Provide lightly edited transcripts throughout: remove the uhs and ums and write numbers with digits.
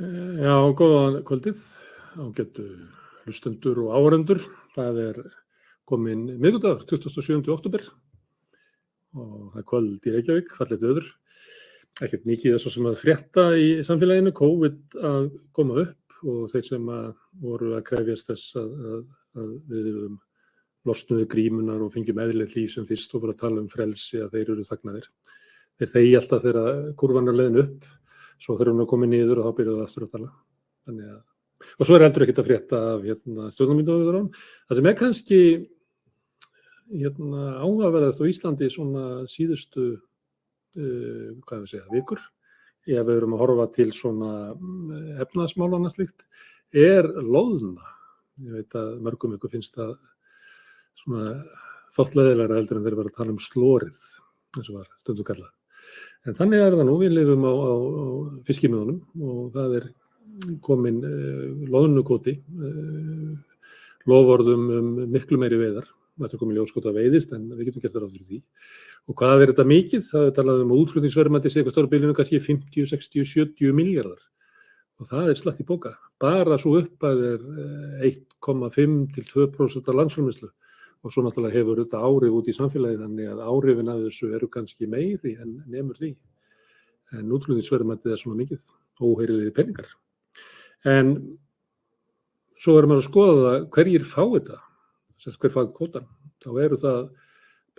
Já, góðan kvöldið, ágætu hlustendur og áhorfendur. Það kominn miðvikudagur, 27. október og það kvöld í Reykjavík, fallegt veður. Ekkert mikið svo sem að frétta í samfélaginu, COVID að koma upp og þeir sem voru að krefjast þess að við losnum við grímunar og fengjum eðlilegt líf sem fyrst og bara tala frelsi að þeir eru þagnaðir. Þeir þegi alltaf þegar kúrfan leiðin upp. Svo þegar hún komið niður og þá byrjuðu aftur að tala. Og svo heldur ekkert að frétta af stjórnarmyndunum. Það sem kannski áhugaverðast á Íslandi svona síðustu vikur, ef við erum að horfa til svona efnahagsmálana slíkt, loðna. Ég veit að mörgum ykkur finnst það svona þóttleðilegra heldur en þeir eru að tala slorið, eins og var stundum kallað. En þannig það nú, við lifum á fiskimiðunum og það komin loðnukvóti, loforðum miklu meiri veiðar. Það komin ljóskvóti að veiðist en við getum gert ráð fyrir því. Og hvað þetta mikið? Það talað að útflutningsverðmæti sé eitthvað stóra bilinu kannski 50, 60, 70 milljarðar. Og það slatti í bóka. Bara svo upphæð 1,5 til 2% af landsframleiðslu. Og svo náttúrulega hefur þetta áhrif út í samfélagið þannig að áhrifin af þessu eru kannski meiri en nemur því. En útflutningsverðmætið svona mikið, óheyrilegir peningar. En svo maður að skoða það hverjir fá þetta, hver fá kvótann. Þá það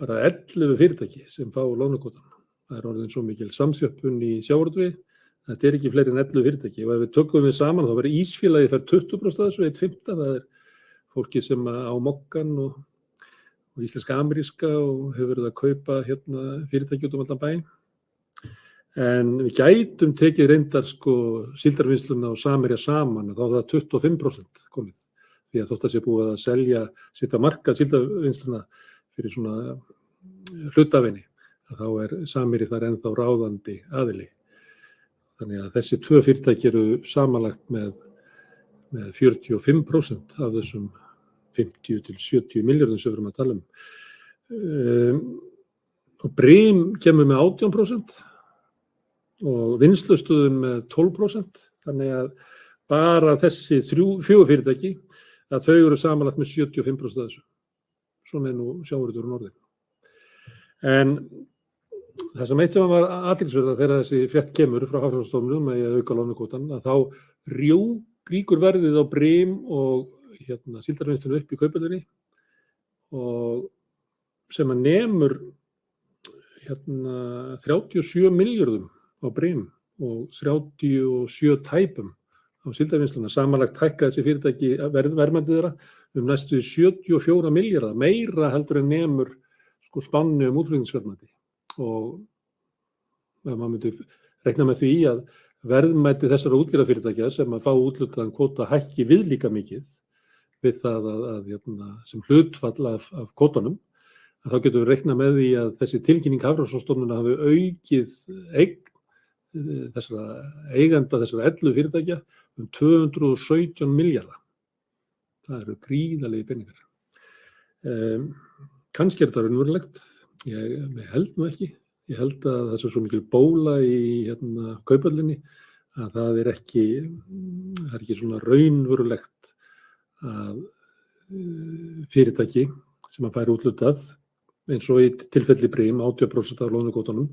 bara 11 fyrirtæki sem fá loðnukvótann. Það orðin svo mikil samþjöppun í sjávarútvegi. Þetta ekki fleiri en 11 fyrirtæki. Og ef við tökum við saman þá verður Ísfélagið fær 20% af þessu, 1/5. Það fólki sem á Mokkan og íslenska ameríska og hefur verið að kaupa fyrirtæki út allan bæ. En við gætum tekið reyndar síldarvinnsluna og Samherja saman, þá það 25% komið. Því að þótt að sé búið að selja sitt að marka síldarvinnsluna fyrir svona hlutavinni, þá Samherji þar ennþá ráðandi aðili. Þannig að þessi tvö fyrirtæki eru samanlagt með 45% af þessum 50 til 70 milljörðum sem við erum að tala og Brim kemur með 18% og vinnslustöðin með 12%, þannig að bara þessi 4 fyrirtæki að þau eru samanlagt með 75% af þessu. Svona nú sjávarútvegurinn orðinn. En það sem eitt sem var athyglisvert þegar þessi frétt kemur frá Hafrannsóknastofnun með að auka loðnukvótann, að þá rýkur verðið á Brim og síldarvinnsluna upp í Kauphöllinni og sem að nemur 37 milljörðum á Brim og 37 tæpum á síldarvinnsluna. Samanlagt hækkaði þessi fyrirtæki verðmætið þeirra næstu 74 milljarða, meira heldur en nemur spánni útflutningsverðmæti. Og ef maður myndi reikna með því að verðmæti þessara útgerðarfyrirtækja sem að fá úthlutaðan kvóta hækki við líka mikið við það að sem hlutfall af kvótanum, að þá getum við reiknað með því að þessi tilkynning Hafrannsóknastofnunar hafi aukið eiganda þessara 11 fyrirtækja 217 milljarða. Það eru gríðarlegir peningar. Kannski þetta raunverulegt, ég held nú ekki. Ég held að það svo mikil bóla í Kauphöllinni að það ekki svona raunverulegt að fyrirtæki sem að færa úthlutað eins og í tilfelli Brim 80% af loðnukvótanum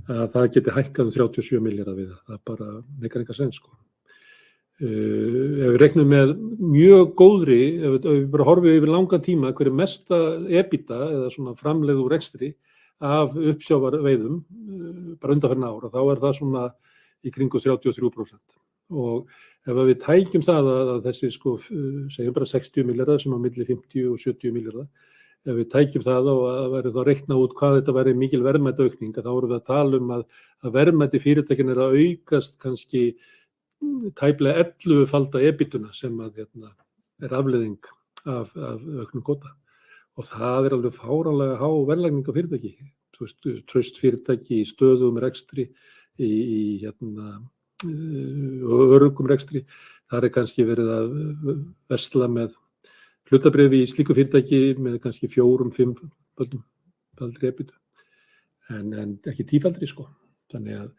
að það geti hækkað 37 milljarða við það. Það bara meikar engan sens Ef við reiknum með mjög góðri, ef við bara horfum yfir langan tíma hver mesta EBITDA eða svona framlegð úr rekstri af uppsjávarveiðum bara undanfarin ár, þá það svona í kringum 33%. Og ef við tækjum það að þessi segjum bara 60 milljarðar sem á milli 50 og 70 milljarðar, ef við tækjum það og að verður þá reikna út hvað þetta verður mikil verðmætaaukning, þá erum við að tala að verðmæti fyrirtækin að aukast kannski tæplega 11-falda EBITDA sem að afleiðing af auknum kvóta. Og það alveg fáránlega há verðlagning á fyrirtæki. Traust fyrirtæki í stöðugum rekstri, í öruggum rekstri. Það kannski verið að versla með hlutabréf í slíku fyrirtæki með kannski 4-5-faldri EBITDA. En ekki 10-faldri Þannig að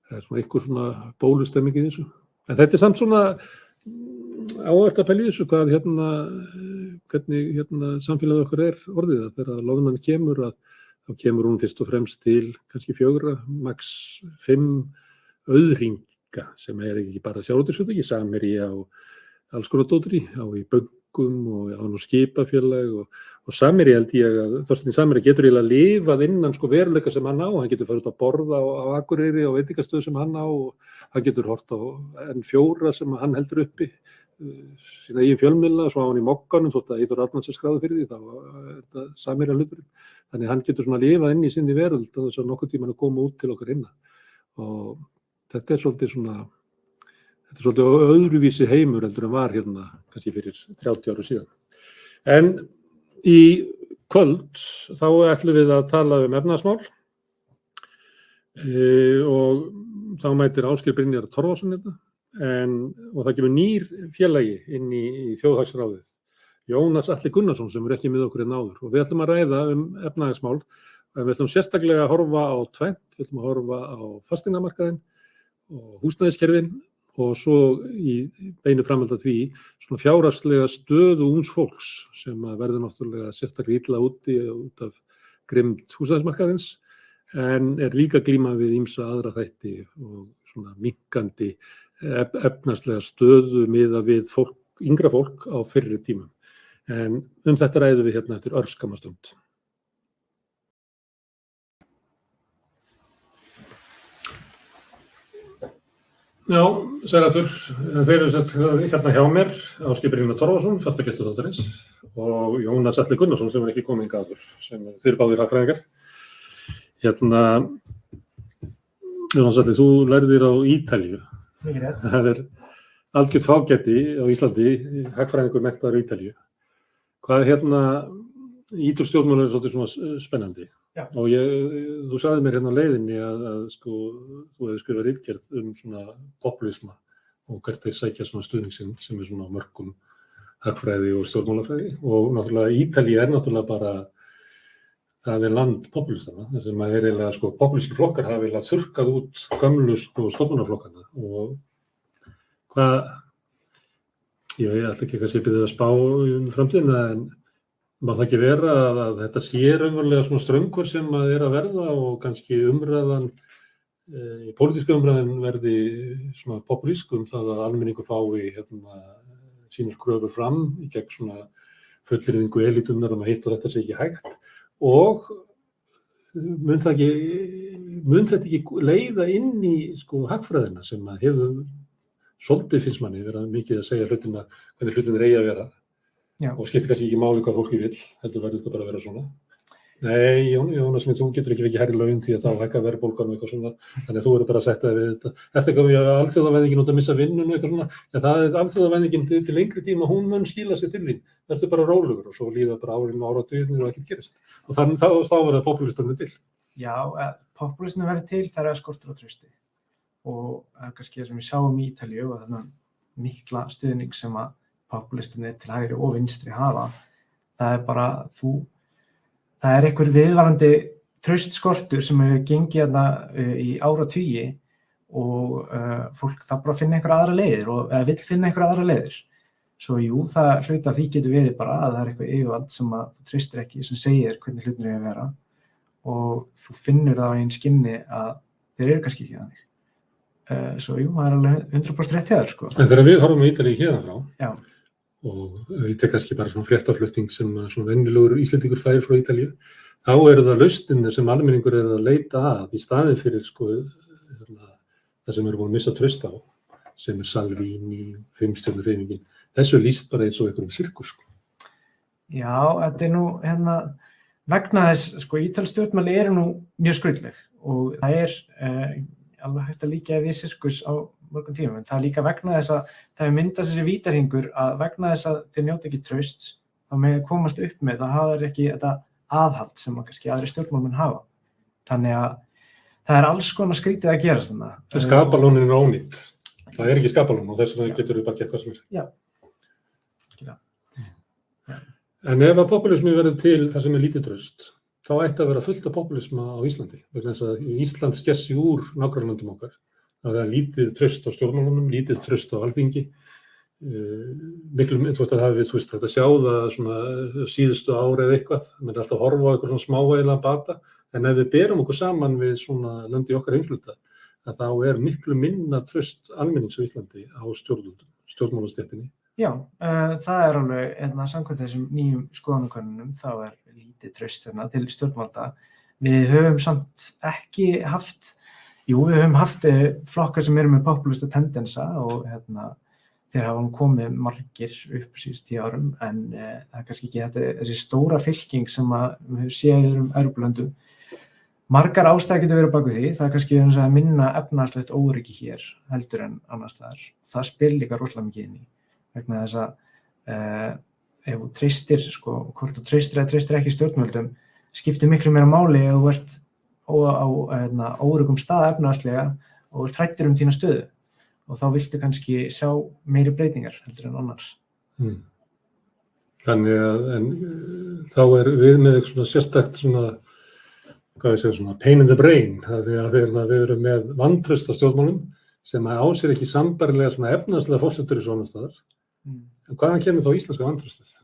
það svona einhver svona bólustemming í þessu. En þetta samt svona áhægt að pæla í þessu hvernig samfélagið okkar orðið það. Þegar loðnan kemur þá kemur hún fyrst og fremst til kannski 4, max 5 auðhringa sem ekki bara sjávarútvegsfyrirtæki, Samherji á alls konar dótri, á í bönkum og á nú skipafélag og Samherji held ég að Þorsteinn Samherji getur eiginlega lifað innan veruleika sem hann á, hann getur farið út að borða á Akureyri og veitingastöðu sem hann á og hann getur hort á N4 sem hann heldur uppi, sína eigin fjölmiðla, svo á hann í Mogganum þótt að Eyþór Arnalds skráði fyrir því, þá var þetta Samherja hluturinn. Þannig hann getur svona lifað inn í sinni veröld og þess að nokkurn tímann að koma út til okkar innan. Og þetta svolítið öðruvísi heimur heldur en var hérna kannski fyrir 30 árum síðan. En í kvöld þá ætlum við að tala efnahagsmál og þá mætir Ásgeir Brynjar Torfason og það kemur nýr félagi inn í þjóðhagsráðið, Jónas Atli Gunnarsson sem ekki með okkur áður og við ætlum að ræða efnahagsmál og við ætlum sérstaklega að horfa á tvennt, við ætlum að horfa á fasteignamarkaðinn og húsnæðiskerfin og svo í beinu framhald af því svona fjárhagslega stöðu ungs fólks sem verður náttúrulega sérstaklega illa út af grimmd húsnæðismarkaðins en líka glíma við ýmsa aðra þætti og svona minnkandi efnahagslega stöðu miðað við yngra fólk á fyrri tímum. En þetta ræðum við hérna eftir örskamma stund. Já, sælatur, þeir eru hérna hjá mér, Ásgeir Brynjar Torfason, fastagestur þáttarins og Jónas Atli Gunnarsson sem ekki komið hingað áður, sem þeir báðir hagfræðingar. Jónas Atli, þú lærðir á Ítalíu. Mikið rétt. Það algjört fágæti á Íslandi, hagfræðingur menntaður í Ítalíu. Hvað ítur stjórnmálum svolítið svona spennandi? Já. Og þú sagði mér hérna á leiðinni að þú hefur skrifað ritgerð svona populisma og hvert þeir sækja svona stuðning sem svona á mörkum hagfræði og stjórnmálafræði og náttúrulega Ítalía náttúrulega bara það land populistana þar sem eiginlega populíski flokkar hafa eiginlega þurrkað út gömlu stofnunarflokkana og ég ætla ekki kannski að byrja að spá framtíðina en má það ekki vera að þetta sé raunverulega svona ströngur sem að verða og kannski umræðan, pólitíska umræðan verði svona populísk það að almenningur fái sínar kröfur fram í gegn svona fullyrðingu elítunnar að hitt og þetta sé ekki hægt og mun þetta ekki leiða inn í hagfræðina sem að hefur svolítið finnst manni vera mikið að segja hvernig hlutina eigi að vera. Já. Og skiptir kannski ekki máli hvað fólki vill, heldur verður þetta bara að vera svona. Nei, Jónas, þú getur ekki fengið hærri laun því að þá hækka verðbólgan og eitthvað svona, þannig að þú verður bara að setja þig við þetta. Ertu eitthvað við alþjóðavæðingin út að missa vinnun og eitthvað svona, en það alþjóðavæðingin til lengri tíma, hún mun skila sig til þín, verður bara rólegur og svo líða bara árin og áratugir og ekkert gerist. Og þá verður populistarnir til. Já, populistarnir verður til þegar skortur á trausti. Og kannski sem við sjáum í Ítalíu og þennan mikla stuðning sem að populistarnir til hægri og vinstri hafa, það bara það einhver viðvarandi traustskortur sem hefur gengið í áratugi og fólk það bara finna einhverja aðra leiðir eða vill finna einhverja aðra leiðir. Svo jú, það hluti af því getur verið bara að það eitthvað yfirvald sem að þú treystir ekki, sem segir hvernig hlutin eiga að vera og þú finnur það á eigin skinni að þeir eru kannski ekki þannig. Svo jú, það alveg 100% rétt hjá þér, En þegar við horfum á Ítalíu héðan frá, já. Og ég tek kannski bara svona fréttaflutning sem svona venjulegur Íslendingur fær frá Ítalíu, þá eru það lausnir sem almenningur að leita að í staðinn fyrir það sem eru búin að missa traust á, sem Salvini, 5-stjörnuhreyfingin. Þessu lýst bara eins og einhverjum sirkus. Já, þetta nú vegna þess, ítölsk stjórnmál eru nú mjög skrautleg og það alveg hægt að líka við sirkus á mörgum tímum, en það líka vegna þess að það myndast þessi vítahringur að vegna þess að þeir njóta ekki trausts þá með komast upp með það hafa þeir ekki þetta aðhald sem kannski aðri stjórnmálamenn hafa. Þannig að það alls konar skrítið að gerast þarna. Skapalónin ónýtt. Það ekki skapalón og þess vegna getur við bara gert hvað sem er. Já. En ef að populismi verður til það sem lítið traust, þá ætti að vera fullt af populisma á Íslandi. Vegna þess að Ísland sker sig úr nágrannalöndum okkar. að það er lítið traust á stjórnmálunum, lítið traust á Alþingi. Miklu, þú veist að sjá það svona síðustu ári eða eitthvað, menn er alltaf að horfa á eitthvað svona smávægilega bata, en ef við berum okkur saman við svona lönd í okkar heimshluta, að þá er miklu minna traust almennings á Íslandi á stjórnmálastéttinni. Já, það er alveg, samkvæmt þessum nýjum skoðanakönnunum, þá er lítið traust til stjórnvalda. Við höfum samt ekki haft, við höfum haft flokkar sem eru með populista tendensa og þeir hafa komið margir upp síðust 10 árum, en það er kannski ekki þessi stóra fylking sem við höfum séð í Evrópulöndum. Margar ástæður getur verið bak við því, það er kannski að minna efnahagslegt óöryggi hér heldur en annars staðar. Það spilar líka rosalega mikið inn í, vegna þess að ef þú treystir, hvort þú treystir eða treystir ekki stjórnvöldum, skiptir miklu meira máli ef þú ert á óöruggum stað efnahagslega og ert hræddur þína stöðu. Og þá viltu kannski sjá meiri breytingar heldur en annars. Þannig að þá er við með svona sérstakt svona pain in the brain, þegar við erum með vantraust á stjórnmálum sem á sér ekki sambærilega svona efnahagslega forsendur í svona staðar. En hvaðan kemur þá íslenska vantraustið?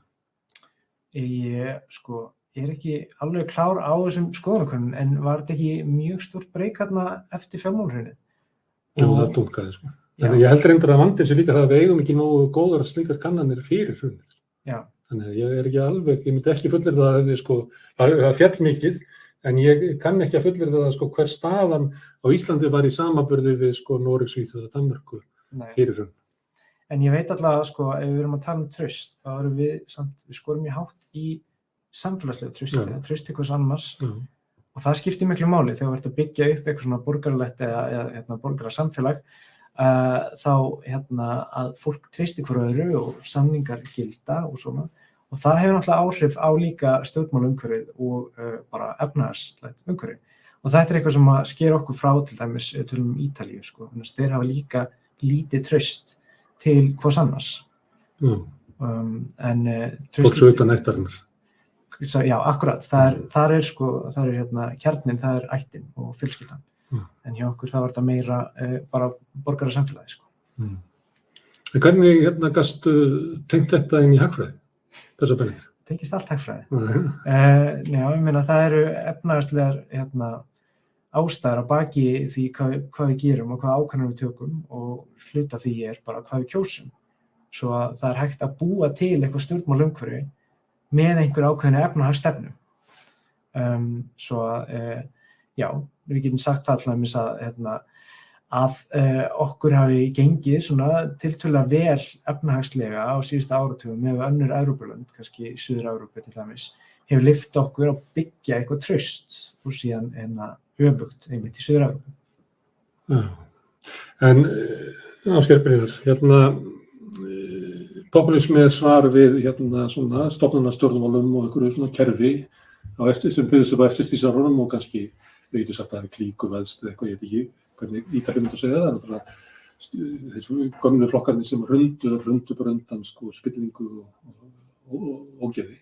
Ég er ekki alveg klár á þessum skoðanakönnunum, en var þetta ekki mjög stórt breyk eftir fjármálahrunið? Jú, það dúnkaði, En ég held reyndar að vandinn sé líka það að við eigum ekki nógu góðar slíkar kannanir fyrir hrunið. Já. Þannig að ég er ekki alveg, ég myndi ekki fullyrða að það fjall mikið, en ég kann ekki að fullyrða að hver staðan á Íslandi var í samanburði við Noreg, Svíþjóð og Danmörku fyrir hrun. En ég veit alltaf ef við erum að tala traust, þá erum við skorum mjög hátt í samfélagslegu trausti, trausti hvers annars. Og það skiptir miklu máli þegar þú ert að byggja upp eitthvað svona borgaralegt eða borgarasamfélag. Þá að fólk treysti hvor öðru og samningar gilda og svona, og það hefur náttúrulega áhrif á líka stjórnmálaumhverfið og bara efnahagslegt umhverfi, og þetta er eitthvað sem að sker okkur frá til dæmis tölum Ítalíu, þeir hafa líka lítið traust til hvers annars. Fólks utan ættarinnar. Já, akkurat, þar er kjarninn, það er ættin og fjölskyldan. En hjá okkur það var þetta meira bara borgarasamfélagi. En hvernig gastu tengt þetta inn í hagfræði, þessar penningar? Tengist allt hagfræði. Já, ég meina það eru efnahagslegar ástæður að baki því hvað við gerum og hvað ákvarðanir við tökum, og hluta því er bara hvað við kjósum. Svo að það er hægt að búa til eitthvað stjórnmálaumhverfi með einhver ákveðinni efnahagsstefnu. Svo að já, við getum sagt allaveg að okkur hafi gengið svona tiltölulega vel efnahagslega á síðustu áratugum með önnur Evrópulönd, kannski í Suður-Evrópu til dæmis, hefur lyft okkur að byggja eitthvað traust og síðan öfugt einmitt í Suður-Evrópu. Já, en Ásgeir Brynjar, populismi er svar við svona stofnanastjórnmálum og einhverju svona kerfi sem byggðist upp á eftirstríðsárunum og kannski við getum sagt að það er klíkuvæðst eða eitthvað, ég veit ekki hvernig Ítalíu myndi að segja það, náttúrulega þessu gömlu flokkarnir sem rundu bara undan spillingu og ógeði.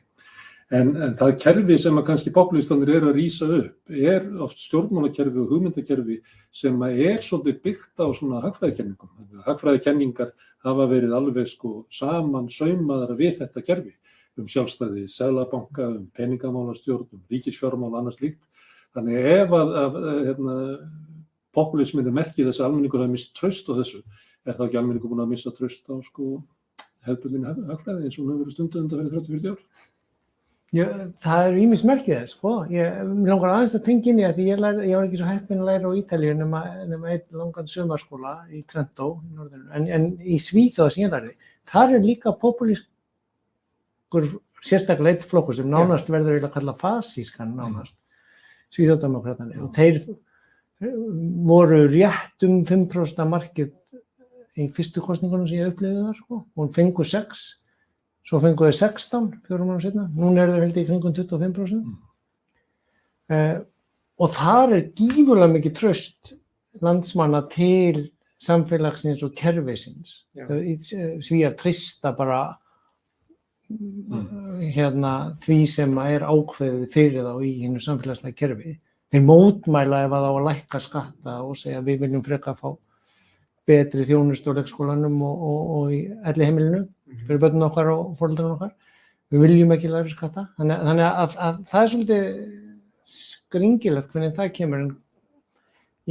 En það kerfi sem að kannski populistanir eru að rísa upp er oft stjórnmálakerfi og hugmyndakerfi sem er svolítið byggt á svona hagfræðikenningum. Hagfræðikenningar hafa verið alveg saman saumaðar við þetta kerfi, sjálfstæði seðlabanka, peningamálastjórn, ríkisfjármál og annað slíkt. Þannig ef að populismin er merkið þess að almenningur hafi misst traust á þessu, er þá ekki almenningur búin að missa traust á hefðbundinni hagfræði eins og hún hefur verið stundum fyrir 30-40 ár? Já, það eru ýmis merkið þess, Ég langar aðeins að tengja inn í að ég var ekki svo heppinn að læra á Ítalíu nema einn langan sumarskóla í Trento, í norðurinu, en í Svíþjóð sem ég lærði, þar er líka populískur sérstaklega einn flokkur sem nánast verður eiginlega kallað fasískan nánast. Svíþjóðdemókratarnir, og þeir voru rétt 5% markið í fyrstu kosningunum sem ég upplifði þar, og fengu 6, svo fengu þeir 16 4 mánuðum seinna, núna eru þeir held í kringum 25%. Og þar er gífurlega mikið traust landsmanna til samfélagsins og kerfisins. Svíar treysta bara því sem er ákveðið fyrir þá í hinu samfélagslega kerfi. Þeir mótmæla ef að þá að lækka skatta og segja við viljum frekar fá betri þjónustu á leikskólanum og í elliheimilinu fyrir börnum okkar og foreldrarnir okkar. Við viljum ekki lægri skatta. Þannig að það er svolítið skringilegt hvernig það kemur. En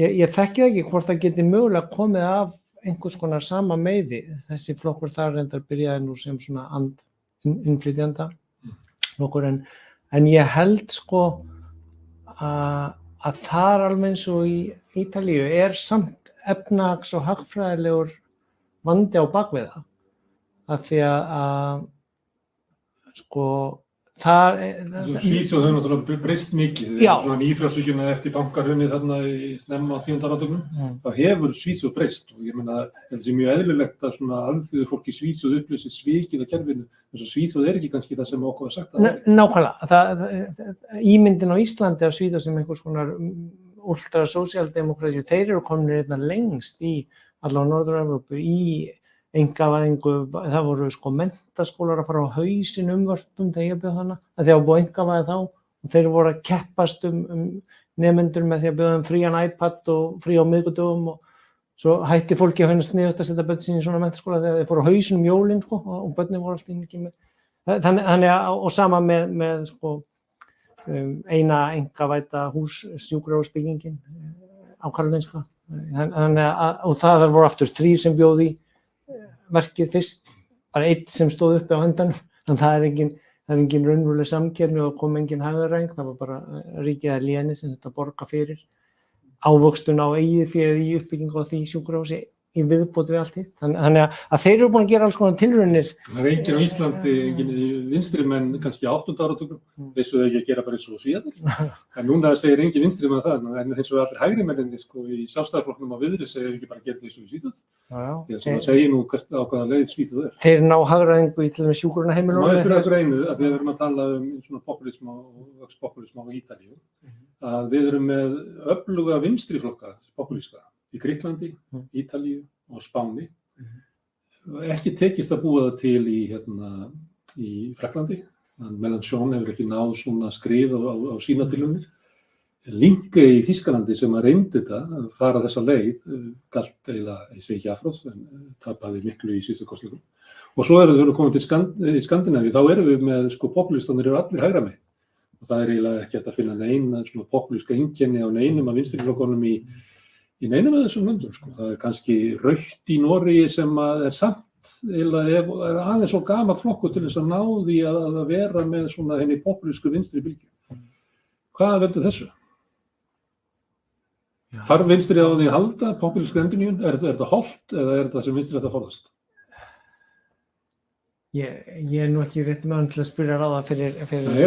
ég þekki það ekki hvort það geti mögulega komið af einhvers konar sama meiði. Þessi flokkur þar reyndar byrjaði nú sem svona innflytjanda flokkur en ég held sko að þar alveg eins og í Ítalíu samt efnahags- og hagfræðilegur vandi á bakvið það. Af því að sko þar Svíþjóð hefur náttúrulega breyst mikið. Já. Svona nýfrjálshyggjuna eftir bankahrunið þarna í snemma á 10. áratugnum. Þá hefur Svíþjóð breyst og ég meina þetta sé mjög eðlilegt að svona alþýðu fólk í Svíþjóð upplýsi svikið af kerfinu. Þess að Svíþjóð ekki kannski það sem okkur var sagt að vera. Nákvæmlega. Ímyndin á Íslandi af Svíþjóð sem einhvers konar ultrasósíaldemókratíu, þeir eru komin einna lengst í allavega Norður-Evrópu í einkavæðingu, það voru sko menntaskólar að fara á hausinn umvörpum þegar ég bjóð hana, að því að búið einkavæða þá og þeir voru að keppast nemendur með því að bjóða frían iPad og frí á miðvikudögum og svo hætti fólki að finna sniðugt að setja börn sín í svona menntaskóla þegar þeir fóru á hausinn jólinn sko, og börnin voru alltaf ekki með þannig að og sama með sko eina einkavædda sjúkrahúsbyggingin á Karolinska þannig að og það voru aftur 3 sem bjóði verkið fyrst, bara 1 sem stóð uppi á endanum, þannig að það er engin raunveruleg samkeppni og kom engin hagræðing, það var bara ríkið að léni sem þetta borga fyrir ávöxtun á eigið fé í uppbyggingu á því sjúkrahúsi í viðbót við allt hitt. Þannig að þeir eru búin að gera alls konar tilraunir. Það enginn á Íslandi, enginn vinstrimenn kannski á 8. áratugnum, þessu þau ekki að gera bara eins og Svíðarnir. En núna segir enginn vinstrimenn það, en eins og allir hægri mennirnir sko í Sjálfstæðisflokknum á Viðreisn segja ekki bara að gera þessu í Svíþjóð. Því að svona segir nú hvert á hvaða leið Svíþjóð er. Þeir ná hagræðingu í til dæmis hjúkrunarheimilunum. Má ég spyrja ykkur einu, að við erum að tala svona populisma á Ítalíu, að við erum með öfluga vinstriflokka, populíska, í Grikklandi, Ítalíu og Spáni. Ekki tekist að búa það til í Frakklandi. Mélenchon hefur ekki náð svona skrið á sína tilraunir. Linke í Þýskalandi sem að reyndi þetta, að fara þessa leið, galt eiginlega, ég segi ekki afhróð, en tapaði miklu í síðustu kosningum. Og svo þegar við komum til Skandinavíu, þá erum við með sko populistanir eru allir hægra megin. Og það er eiginlega ekki hægt að finna neina svona populíska einkenni á neinum af vinstriflokkunum í neinum af þessum löndum. Sko. Það er kannski rautt í Noregi sem er samt, eða er aðeins svo gamall flokkur til þess að ná því að vera með svona henni populísku vinstri bylgju. Hvað veldur þessu? Þarf vinstri á því að halda populísku endurnýjun? Er þetta hollt eða er þetta sem vinstri ætti að forðast? Ég nú ekki rétt með til að spyrja ráða fyrir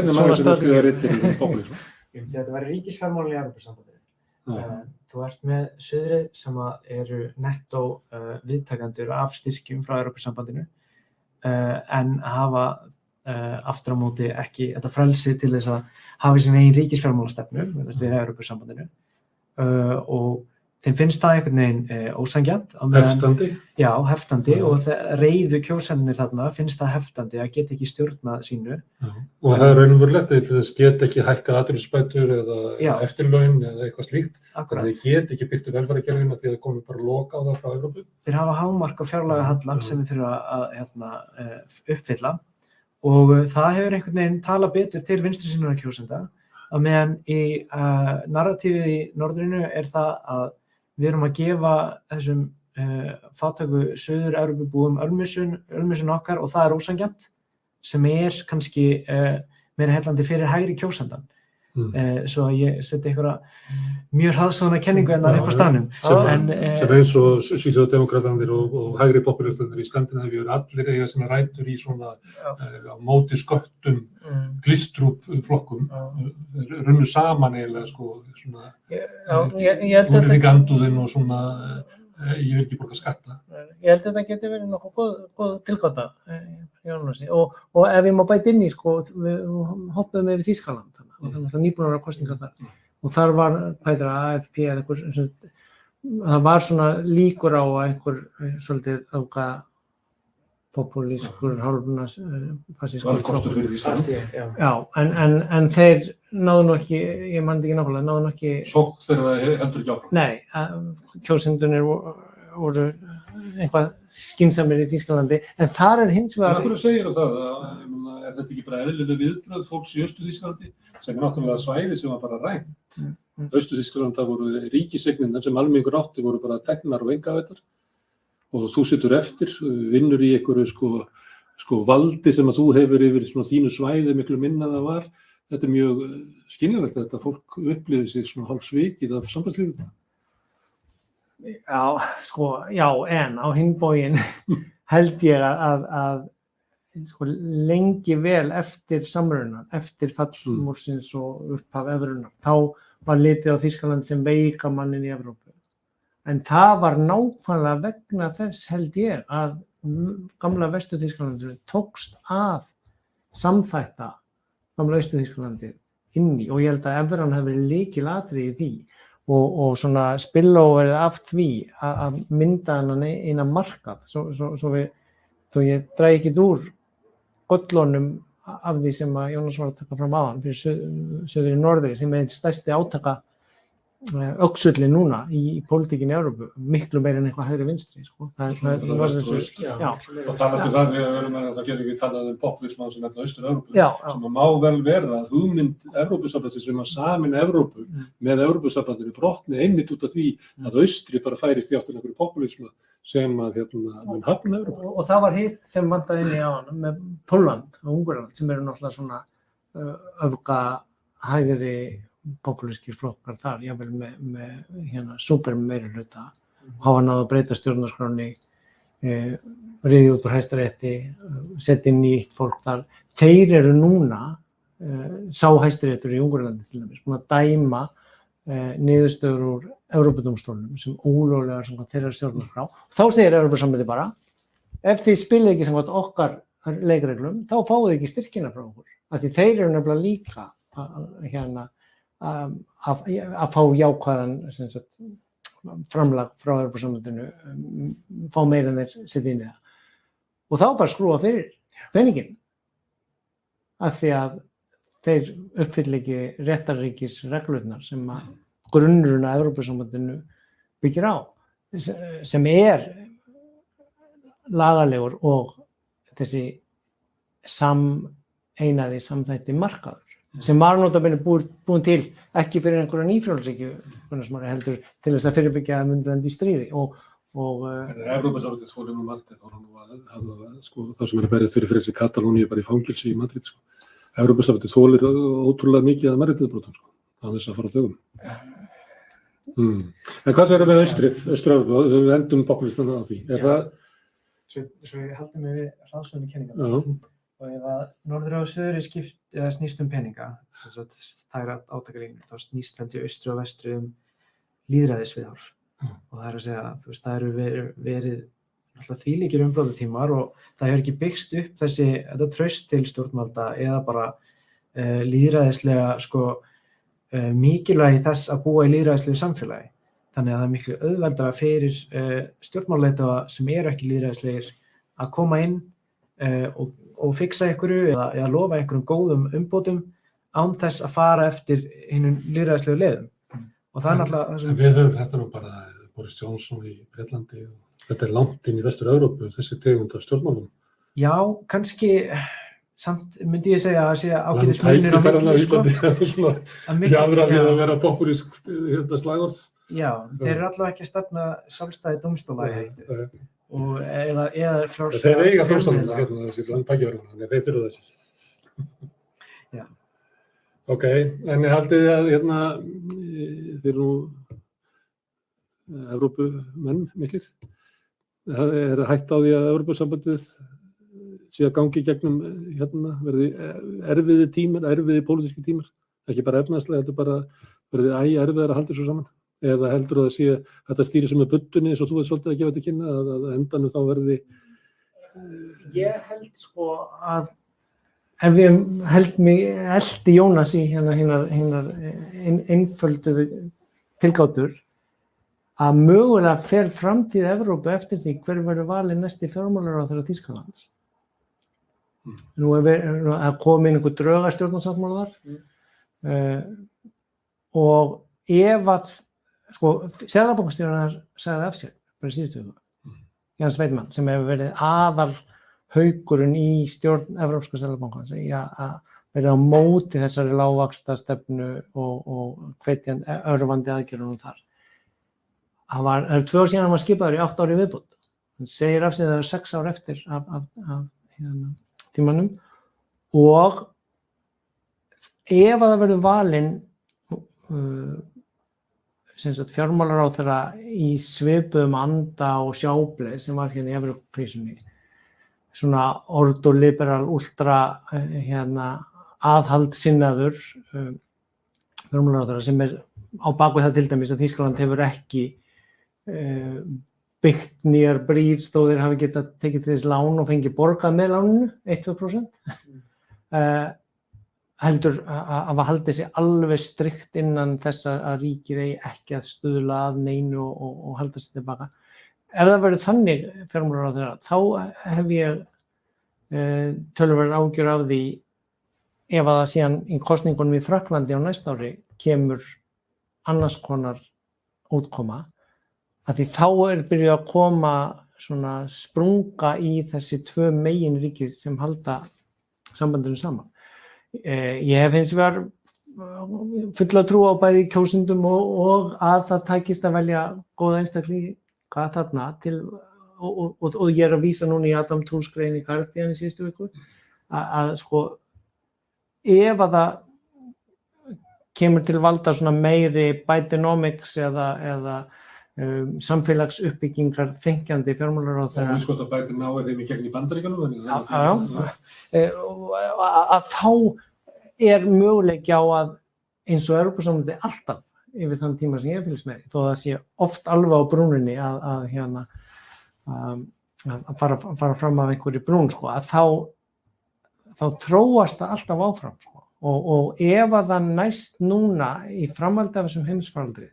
svona staðið. Ég myndi segja að þetta væri ríkisfjármálin í Evrópusambandinu. Þú ert með suðrið sem eru nettó viðtakendur af styrkjum frá Evrópusambandinu en hafa aftur á móti ekki þetta frelsi til þess að hafa sín eigin ríkisfjármálastefnu við Evrópusambandinu og þeim finnst það einhvern veginn ósanngjarnt. Heftandi? Já, heftandi og reiðu kjósendurnir þarna finnst það heftandi að geta ekki stjórnað sínu. Og það er raunverulegt að þess geta ekki hækkað atvinnuleysisbætur eða eftirlaun eða eitthvað slíkt. Akkurat. Þeir geta ekki byggt upp velferðarkerfinu því að það komi bara lok á það frá Evrópu. Þeir hafa hámark á fjárlagahallann sem þeir þurfa að uppfylla og það hefur einhvern veginn talað betur til vinstri sinna kjósenda að meðan í narratífið í norðrinu er það að við erum að gefa þessum fátæku Suður-Evrópubúum ölmusun okkar og það er ósanngjarnt sem er kannski meira heillandi fyrir hægri kjósandann. Svo að ég seti einhverja mjög hraðsóðna kenningu en það upp á staðnum. Sem eins og Svíþjóðdemókratarnir og hægri populistarnir í Skandinavíu eru allir eiga sem rætur í svona á móti sköttum glistrúp flokkum. Runnu saman eiginlega sko svona úrriganduðinn og svona ég vil ekki borga skatta. Ég held að þetta geti verið nokkuð góð tilgáta og ef ég má bæta inn í sko, við hoppuðum yfir Þýskaland og það var nýbúnar kosningar þar og þar var AFP eða eitthvað, það var svona líkur á að einhver svolítið auka populískur hálfuna fasískur flokkur fyrir Þýskaland. Já, en þeir náðu nú ekki, ég man ekki nákvæmlega, náðu nú ekki Sókn þeirra heldur ekki áfram. Nei, kjósendurnir voru eitthvað skynsamir í Þýskalandi, en þar hins En vegar... af hverju segir það? Ég meina, þetta ekki bara eðlileg viðbrögð fólks í Austur-Þýskalandi, sem náttúrulega svæði sem var bara rænt. Austur-Þýskaland, það voru ríkiseigninnar sem almenningur átti, voru bara teknar og einkavæddar. Og þú situr eftir, vinnur í einhverju valdi sem að þú hefur yfir þínu svæði miklu minna það var. Þetta mjög skiljanlegt að þetta fólk upplifir sig hálf svikið af sambandslífinu. Já, en á hinn bóginn held ég að lengi vel eftir samrunan, eftir fall múrsins og upphaf evrunar, þá var litið á Þýskaland sem veikamannin í Evrópu. En það var nákvæmlega vegna þess, held ég, að gamla Vestur-Þýskalandinu tókst að samþætta gamla Austur-Þýskalandi inn í, og ég held að evran hafi verið lykilatriði í því og svona spilloverið af því að mynda hennan eina markað, svo ég dragi ekki úr gollunum af því sem að Jónas var að taka fram áðan fyrir söður í norðri, sem einn stærsti átaka öxulli núna í pólitíkinni í Evrópu, miklu meira en eitthvað hægri vinstri, það var þessu, já. Og talast það við erum að það gerir við talað populisman sem Austur-Evrópu, sem má vel vera að hugmynd Evrópusambandsins sem að sameina Evrópu með Evrópusambandinu brotni einmitt út af því að Austri bara færist í áttina einhverju populisma sem að mun hafna Evrópu. Og það var hitt sem vantaði inn í áðan með Pólland og Ungverjaland, sem eru náttúrulega svona öfga hægri populískir flokkar þar, jável með súper meirihluta, hafa náð að breyta stjórnarskránni, riðið út úr Hæstarétti, setja inn nýtt fólk þar. Þeir eru núna, sá Hæstaréttur í Ungverjalandi til dæmis, búin að dæma niðurstöður úr Evrópudómstólnum sem ólöglegar samkvæmt þeirra stjórnarskrá. Þá segir Evrópusambandið bara, ef þið spilið ekki samkvæmt okkar leikreglum, þá fáið þið ekki styrkina frá okkur. Af því þeir eru nefnilega líka að fá jákvæðan framlag frá Evrópusambandinu, fá meira en þeir setja inn í það. Og þá bara skrúa fyrir peninginn, af því að þeir uppfylla ekki réttarríkisreglurnar sem að grunnurinn að Evrópusambandinu byggir á, sem lagalegur og þessi sameinaði samþætti markaður, sem var notabene búin til ekki fyrir einhverja nýfrjálshyggju heldur til þess að fyrirbyggja að myndi lenda í stríði. Evrópusambandið þolir nú allt, það sem að berjast fyrir frelsi Katalóníu bara í fangilsi í Madrid. Evrópusambandið þolir ótrúlega mikið að mannréttindabrotum, á þess að fara á dögum. En hvað segir með Austur-Evrópu? Við endum populistana á því. Svo ég haldi mig við ráðstöfunni kenningar. Og ef að norður og söðri snýst peninga, það er átakalínur, þá snýst held ég austri og vestri lýðræðisviðhorf. Og það er að segja, það eru verið þvílíkir umbrotatímar og það hefur ekki byggst upp þetta traust til stjórnvalda eða bara lýðræðislega mikilvægi þess að búa í lýðræðislegu samfélagi. Þannig að það er miklu auðveldara fyrir stjórnmálaleiðtoga sem eru ekki lýðræðislegir að koma inn og fixa einhverju eða lofa einhverjum góðum umbótum án þess að fara eftir hinum lýðræðislegu leiðum. Og það er náttúrulega... Við höfum þetta nú bara Boris Johnson í Bretlandi og þetta er langt inn í Vestur-Evrópu, þessi tegund af stjórnmálum. Já, kannski samt myndi ég segja að sé ágætis munur á milli, Jafnra við að vera populísk slagorð. Já, þeir eru allavega ekki að stefna sjálfstæði dómstóla í heitu. Eða frjálsa... Þeir eiga frjálsstofnuna þessi tækifæri, þannig að þeir þurfa þessi. Já. Ok, en ég haldið að þeir eru nú Evrópumenn miklir. Það er hætt á því að Evrópusambandið sé að gangi gegnum verði erfiði tímar, erfiði pólitíski tímar, ekki bara efnahagslega, heldur bara verði erfiðar að halda þessu saman. Eða heldur að það sé að þetta stýri sem með budtunni eins og þú veit svolítið að gefa þetta kynna að endanum þá verði... Ég held að ef ég eldi Jónas í hinnar einfölduðu tilgátur að mögulega fer framtíð Evrópu eftir því hver verður valinn næsti fjármálaráðherra Þýskalands. Nú er komið einhver drauga-stjórnarsáttmála þar og ef að Seðlabankastjóri sagði af sér, bara í síðustu viku. Jens Weidmann, sem hefur verið aðal haukurinn í stjórn Evrópska seðlabankans í að vera á móti þessari lágvaxtastefnu og hvetjandi örvandi aðgerðunum þar. Það er 2 ár síðan hann var skipaður í 8 ári viðbót. Hann segir af sig það 6 ár eftir af tímanum og ef að það verður valinn fjármálaráðherra í svipuðum anda og sjábleið sem var hérna í Evrópukrísunni, svona ordoliberal, ultra aðhaldsinnaður fjármálaráðherra sem á bakvið það til dæmis að Þýskaland hefur ekki byggt nýjar brýr þó þeir hafi getað tekið til þess lán og fengið borgað með láninu 1-2%. Heldur að hafa haldið sig alveg strikt innan þess að ríkið eigi ekki að stuðla að neinu og halda sig tilbaka. Ef það verður þannig fjármálaráðherra, þá hef ég töluverðar áhyggjur af því ef að það síðan í kosningunum í Frakklandi á næsta ári kemur annars konar útkoma, að því þá byrjuð að koma svona sprunga í þessi 2 meginríki sem halda sambandinu saman. Ég hef hins vegar fulla trú á bæði kjósendum og að það takist að velja góða einstaklinga þarna til og ég að vísa núna í Adam Tools grein í Guardian í síðustu viku að sko ef að það kemur til valda svona meiri Bidenomics eða samfélagsuppbyggingar þenkjandi fjármálaráðherra og að Biden nái þeim í gegn í Bandaríkjunum að þá möguleiki á að eins og Evrópusambandið alltaf yfir þann tíma sem ég fylgst með þó það sé oft alveg á brúninni að fara fram af einhverju brún sko, að þá þróast það alltaf áfram sko. og ef að það næst núna í framhaldi af þessum heimsfaraldri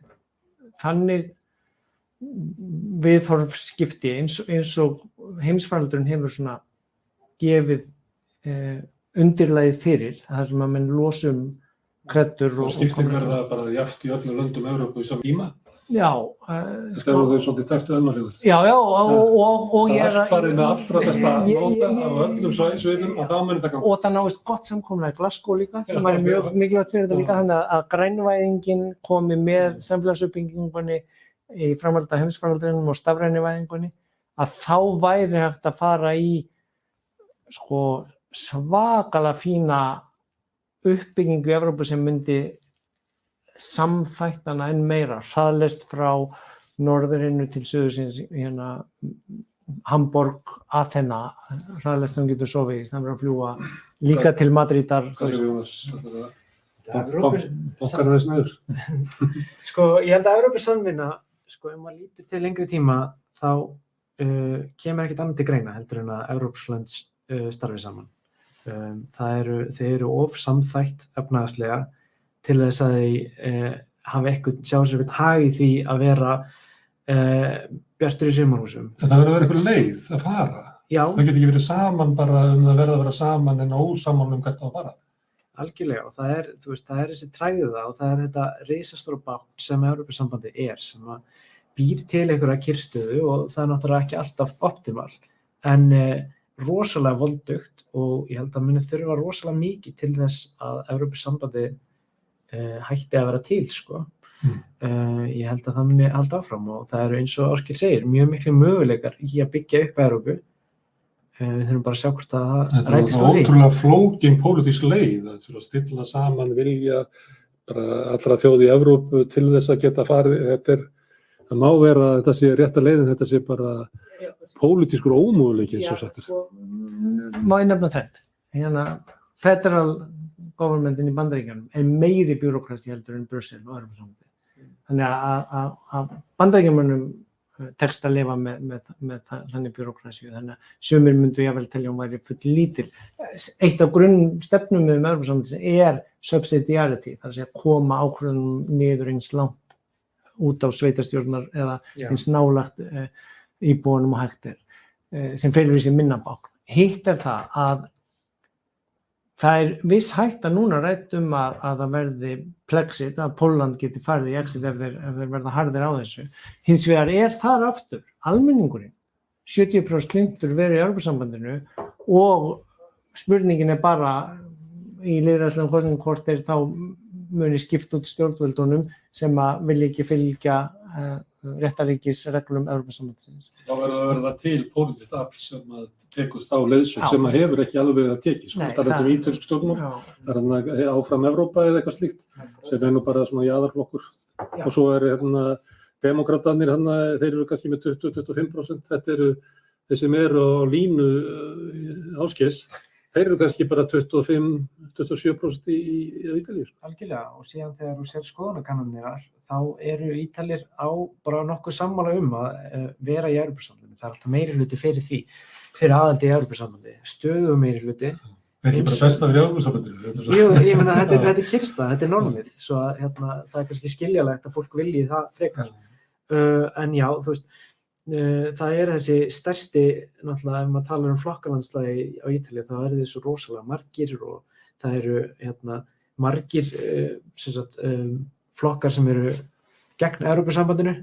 þannig viðhorfsskipti eins og heimsfaraldurinn hefur svona gefið undirlagið fyrir þar sem að menn losum kreddur og skiptin verða bara jafnt í öllum löndum Evrópu í saman tíma. Já. Þetta eru þau svolítið tæftu önnarlegur. Já, og ég allt farið með allra besta nota á öllum sviðum og þá munir það ganga. Og það náist gott samkomulag í Glasgow líka sem væri mjög mikilvægt fyrir þetta líka þannig að grænvæðingin komi með samfélagsuppbyggingunni í framhaldi af heimsfaraldrinum og stafrænivæðingunni að þá væri hægt að fara í sko svakalega fína uppbyggingu í Evrópu sem myndi samþættana enn meira, hraðlest frá norðurinu til suðursins Hamborg, Athena, hraðlest sem getur sofið í staðinn fyrir að fljúga líka til Madridar. Bankar aðeins niður. Sko, ég held að Evrópusamvinna, sko, ef maður lítur til lengri tíma, þá kemur ekkert annað til greina heldur en að Evrópslönd starfi saman. Þeir eru of samþætt efnahagslega til þess að þeir hafa sjá sér eitthvað hag í því að vera bjartur í sumarhúsum. Það verður að vera eitthvað leið að fara. Já. Það getur ekki verið saman bara það verður að vera saman en ósaman hvert það að fara. Algjörlega og það er þessi træða og það er þetta risastóra bákn sem Evrópusambandi sem að býr til einhverja kyrrstöðu og það er náttúrulega ekki alltaf optimal en rosalega voldugt og ég held að muni þurfa rosalega mikið til þess að Evrópusambandi hætti að vera til sko. Ég held að það muni halda áfram og það eru eins og Ásgeir segir mjög miklu möguleikar í að byggja upp Evrópu. Við þurfum bara að sjá hvort að það rætist á því. Þetta er ótrúlega flókin pólitísk leið að stilla saman vilja bara allra þjóð í Evrópu til þess að geta farið. Það má vera að þetta sé rétta leiðin, þetta sé bara pólitískur ómöguleiki eins og sagt. Má ég nefna þetta? Federal governmentin í Bandaríkjunum meiri búrókrasi heldur en Brussel og Evrópusambandið. Þannig að Bandaríkjumönnum tekst að lifa með þannig búrókrasi þannig að sumir myndu jafnvel telja væri full lítil. Eitt af grunnstefnum með Evrópusambandið subsidiarity, það er að segja koma ákvörðunum niður eins langt út á sveitarstjórnar eða eins nálagt íbúanum og hægt sem felur í sig minna bákn. Hitt það að það viss hætta núna rætt að það verði plexit, að Pólland geti farið í exit ef þeir verða harðir á þessu. Hins vegar þar aftur almenningurinn 70% hlynntur verið í Evrópusambandinu og spurningin bara í lýðræðislegum kosningum hvort þeir þá muni skipta út stjórnvöldunum sem að vilja ekki fylgja réttaríkisreglum Evrópusambandsins. Þá verður að verða til pólitískt afl sem að tekur þá leiðsögn sem að hefur ekki alveg verið að tekið. Það er ítölsk stjórnmál, það er áfram Evrópa eða eitthvað slíkt sem nú bara svona jaðarflokkur. Og svo demókratarnir, þeir eru kannski með 20-25%. Þetta eru þeir sem eru á línu Ásgeirs. Þeir eru kannski bara 25-27% í Ítalíu. Algjörlega, og síðan þegar þú sér skoðanakannanir þá eru Ítalir á bara nokkuð sammála að vera í Evrópusambandinu. Það er alltaf meirihluti fyrir því, fyrir aðaldi í Evrópusambandi, stöðu meirihluti. Ekki bara besta við Evrópusambandinu. Jú, ég meina þetta kyrrstað, þetta normið, svo að það er kannski skiljalegt að fólk vilji það frekar. En já, þú veist, það þessi stærsti, náttúrulega, ef maður talar flokkalandslægi á Ítalíu, þá eru þeir svo rosalega margir og það eru margir flokkar sem eru gegn Evrópusambandinu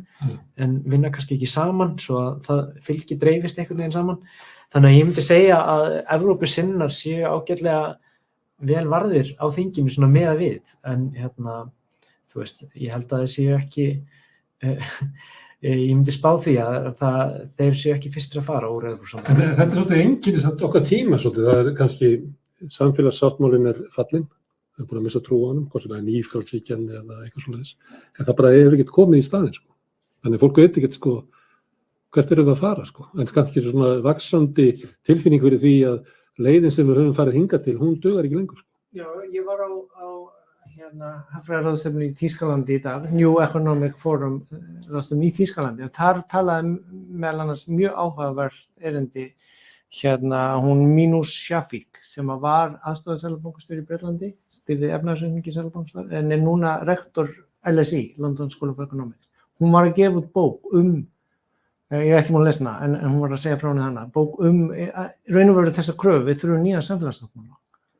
en vinna kannski ekki saman svo að það fylgi dreifist einhvern veginn saman. Þannig að ég myndi segja að Evrópusinnar séu ágætlega vel varðir á þinginu svona með við, en þú veist, ég held að þeir séu ekki ég myndi spá því að þeir séu ekki fyrstir að fara úr Evrópusambandinu. Þetta svolítið einkenni samt okkar tíma svolítið, það kannski samfélagssáttmálinn fallinn, það búin að missa trú á honum, hvort sem það nýfrjálshyggjan eða eitthvað svoleiðis, en það bara hefur ekkert komið í staðinn, Þannig fólk veit ekkert, hvert erum við að fara, en kannski svona vaxandi tilfinning fyrir því að leiðin sem við höfum farið hingað til, hún dugar ekki lengur, Já, ég var á hagfræðiráðstefnu í Þýskalandi í dag, New Economic Forum ráðstefnu í Þýskalandi, og þar talaði meðal annars mjög áhugavert erindi hún Minouche Shafik sem var aðstoðarseðlabankastjóri í Bretlandi, stýrði efnahagsreikningi seðlabankastjóri, en er núna rektor LSE, London School of Economics. Hún var að gefa út bók ég ekki múin að lesa hana, en hún var að segja frá hana, bók raun og veru þessa kröfu, við þurfum nýja samfélagssáttmála.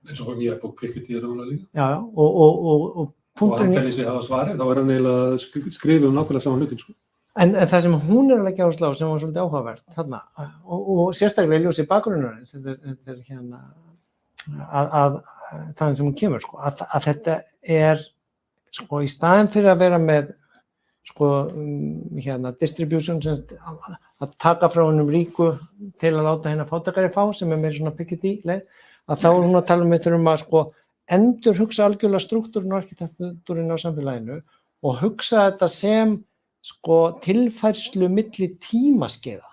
Eins og nýja bók Piketty ráðlega líka. Já, og punkturinn... Og hann telli sig hafa svarið, þá hann eiginlega að skrifa nákvæmlega saman hlutin, En það sem hún að leggja áherslu á, sem var svolítið áhugavert þarna, og sérstaklega ljósi bakgrunnarins, þetta að það sem hún kemur, að þetta í staðinn fyrir að vera með distribution, að taka frá hennum ríku til að láta hennar fátækari fá, sem meira svona Piketty leið, að þá hún að tala við þurfum að endurhugsa algjörlega strúktúrinn og arkitektúrinn á samfélaginu og hugsa þetta sem tilfærslu milli tímaskeiða.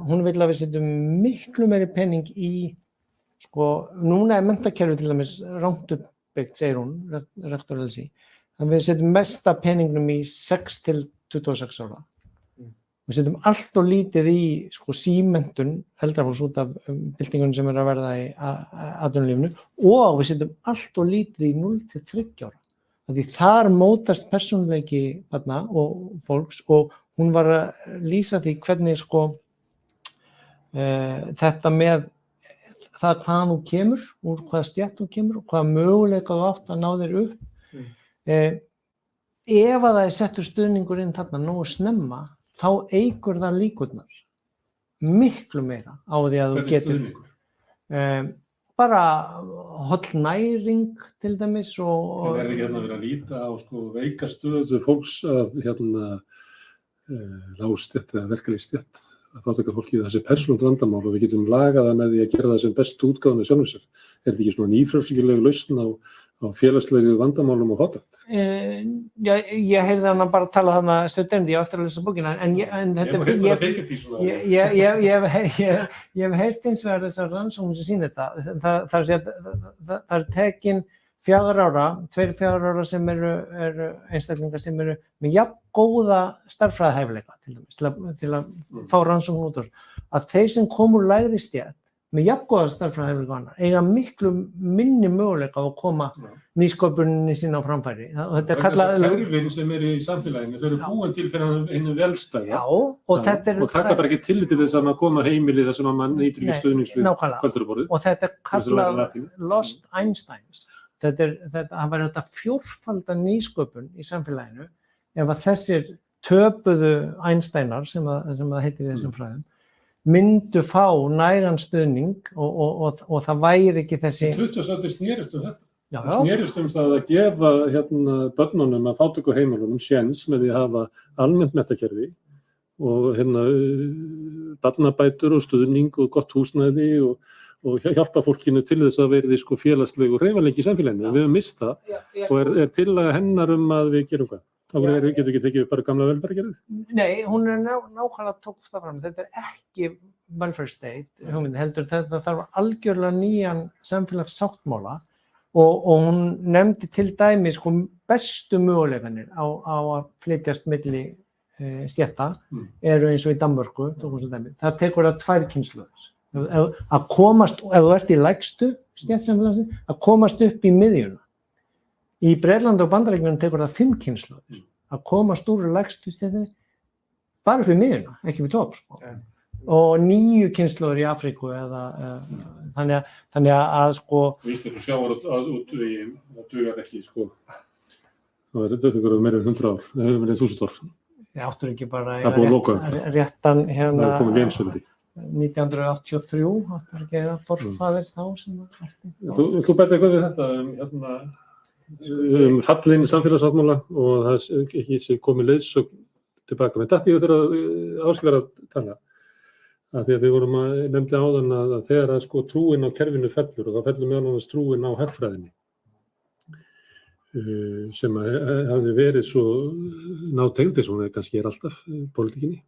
Hún vil að við setjum miklu meiri penning í, núna menntakerfið til dæmis rangt uppbyggt, segir hún, rektor LSE, að við setjum mesta penningnum í 6 til 26 ára. Við setjum allt og lítið í símenntun, eldrafólks út af byltingunum sem að verða í atvinnulífinu, og við setjum allt og lítið í 0 til 30 ára. Því þar mótast persónuleiki barna og fólks, og hún var að lýsa því hvernig þetta með það hvaðan þú kemur, úr hvaða stétt þú kemur og hvaða möguleika þú átt að ná þér upp. Ef að það settur stuðningur inn þarna nógu snemma, þá eykur það líkurnar miklu meira á því að þú getur. Hvernig stuðningur? Bara holl næring til dæmis og... Það ekki verið að líta á veika stöðu fólks af lágstétt eða verkalýðsstétt, að fátækafólki þessi persónulegt vandamál og við getum lagað það með því að gera það sem best útgáfan af sjálfum sér. Þetta ekki svona nýfrjálshyggjuleg lausn á félagslegu vandamálum og fátækt? Já, ég heyrði hana bara tala þarna stöðundi á eftir að lesa bókina, en ég hef heyrt eins vegar þessar rannsóknir sem sýna þetta. Það er tekin 4 ára, 2-4 ára sem eru einstaklingar sem eru með jafn góða stærðfræðihæfileika til dæmis, til að fá rannsókn út úr, að þeir sem kom úr lægri stétt með jafngóða stærðfræði og annar, eiga miklu minni möguleika á að koma nýsköpuninni sína á framfæri. Og þetta kallað... Kerfin sem eru í samfélaginu, þau eru búin til fyrir einu velstæða. Já, og þetta Og taka bara ekki tillit til þess að maður koma heimili þar sem að mann nýtur ekki stuðnings við kvöldurborðið. Og þetta kallað Lost Einsteins. Það væri þetta fjórfalda nýsköpun í samfélaginu ef að þessir töpuðu Einsteinar, sem það heitir í þessum fræðum, myndu fá nægan stuðning og það væri ekki þessi... 20 snerist þetta. Já. Snerist það að gefa börnunum að fátæku heimilunum séns með því að hafa almennt menntakerfi og barnabætur og stuðning og gott húsnæði og hjálpa fólkinu til þess að verði félagslegu hreyfanleiki í samfélaginu. Við höfum mist það og er tillaga hennar að við gerum hvað? Þá getur ekki tekið bara gamla velferðarkerfið? Nei, hún nákvæmlega tók það fram. Þetta ekki welfare state hugmynd, heldur þetta þarf algjörlega nýjan samfélagssáttmála og hún nefndi til dæmis bestu möguleikanir á að flytjast milli stétta eru eins og í Danmörku, það tekur það 2 kynslóðir. Að komast, ef þú ert í lægstu stéttsamfélagsins, að komast upp í miðjuna. Í Bretlandi og Bandaríkjunum tekur það 5 kynslóðir að komast úr lægstu stéttinni bara upp í miðjuna, ekki við topp. Og 9 kynslóðir í Afríku þannig að Víst eitthvað sjávar út við, það dugar ekki, Það er meira en 100 ár, meira en 1000 ár. Ég áttur ekki bara Það réttan er komið Vénsveldi. 1983, áttur ekki að forfaðir þá sem Þú bæti eitthvað við þetta fallin samfélagssáttmála og það ekki sé komið leiðsögn tilbaka. Með þetta ég þurfa Ásgeir að tala. Því að við vorum að nefndi áðan að þegar að trúin á kerfinu fellur og þá fellur meðal annars trúin á hagfræðinni sem hafði verið svo nátengd eins og hún kannski alltaf pólitíkinni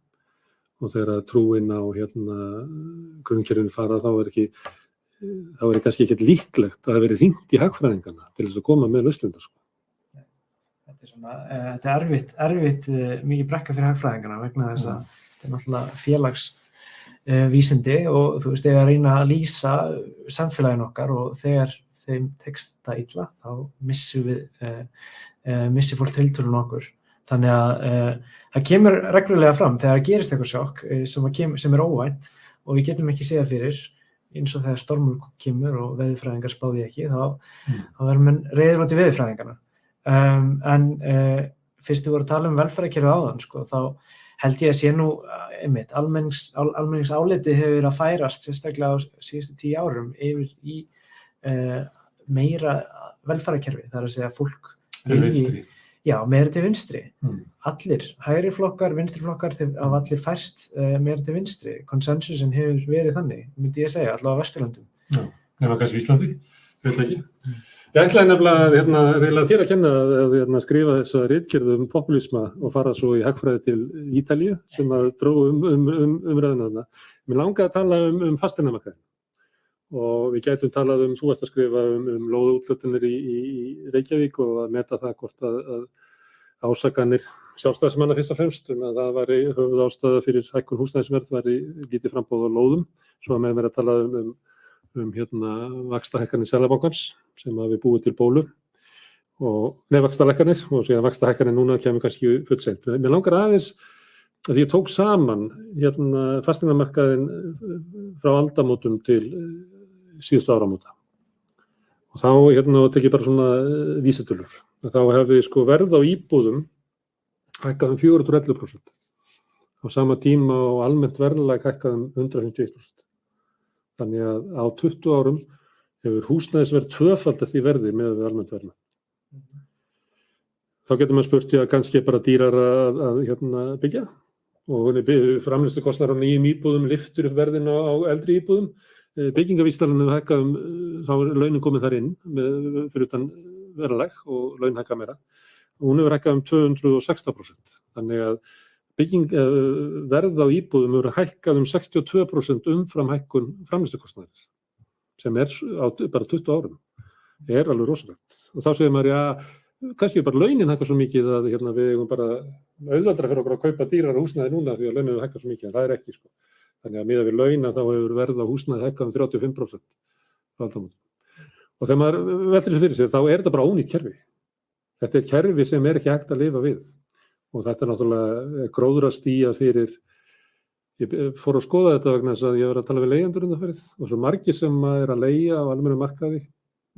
og þegar að trúin á grunnkerfinu fara þá er kannski ekkert líklegt að það veri hringt í hagfræðingana til þess að koma með lausnirnar. Þetta er erfitt mikið brekka fyrir hagfræðingana vegna þess að þetta er náttúrulega félagsvísindi og þú veist, ef að reyna að lýsa samfélaginu okkar og þegar þeim tekst það illa, þá missir fólk tiltrúin okkur. Þannig að það kemur reglulega fram þegar það gerist eitthvað sjokk sem er óvænt og við getum ekki séð fyrir eins og þegar stormur kemur og veðurfræðingar spáði ekki, þá verður menn reiðir út í veðurfræðingarna. En fyrst við vorum að tala velferðarkerfið áðan, þá held ég að sé nú almenningsálitið hefur verið að færast sérstaklega á síðustu 10 árum yfir í meira velferðarkerfi, það er að segja fólk meira til vinstri. Allir, hægri flokkar, vinstri flokkar, af allir færst meira til vinstri. Konsensusin hefur verið þannig, myndi ég segja, allavega á Vesturlöndum. Já, nema kannski Íslandi, veit ekki. Ég ætlaði nefnilega þér að kenna að skrifa þessa ritgerð popúlisma og fara svo í hagfræði til Ítalíu sem að drógu umræðuna þarna. Mér langaði að tala fasteignamarkaðinn og við gætum talað þú varst að skrifa lóðaúthlutanir í Reykjavík og að meta það hvort að ásakanir sjálfstæðismanna fyrst og fremst að það væri höfuðástæða fyrir hækkun húsnæðisverð væri lítið framboð á lóðum, svo að menn verið að tala vaxtahækkanir Seðlabankans sem að við búið til bólu og vaxtalækkanir og síðan vaxtahækkanir núna kemur kannski fullseint. Mér langar aðeins að ég tók saman fasteignamarkaðinn frá aldamótum til síðustu áramóta og þá tek ég bara svona vísitölur. Þá hefði verð á íbúðum hækkað 411% á sama tíma og almennt verðlag hækkað 151%. Þannig að á 20 árum hefur húsnæðisverð tvöfaldast í verði með almennt verðlag. Þá getur maður spurt kannski bara dýrara að byggja og framleiðslukostnaður á nýjum íbúðum lyftur upp verðin á eldri íbúðum. Byggingavísitalan hefur hækkað þá er launin komið þar inn fyrir utan verðlag og laun hækkað meira. Hún hefur hækkað 216%. Þannig að verð á íbúðum hefur hækkað 62% umfram hækkun framleiðslukostnaðarins sem er á bara 20 árum. Er alveg rosalegt. Og þá segir maður kannski bara launin hækkar svo mikið að við eigum bara auðveldara fyrir okkur að kaupa dýrara húsnæði núna því að launin hækkar svo mikið, en það er ekki Þannig að miðað við laun þá hefur verð á húsnæði hækkað 35% frá aldamótum. Og þegar maður veltir þessu fyrir sér, þá þetta bara ónýtt kerfi. Þetta kerfi sem ekki hægt að lifa við. Og þetta náttúrulega gróðrastía fyrir, ég fór að skoða þetta vegna þess að ég var að tala við leigjendur undanfarið og svo margir sem að leigja á almennum markaði.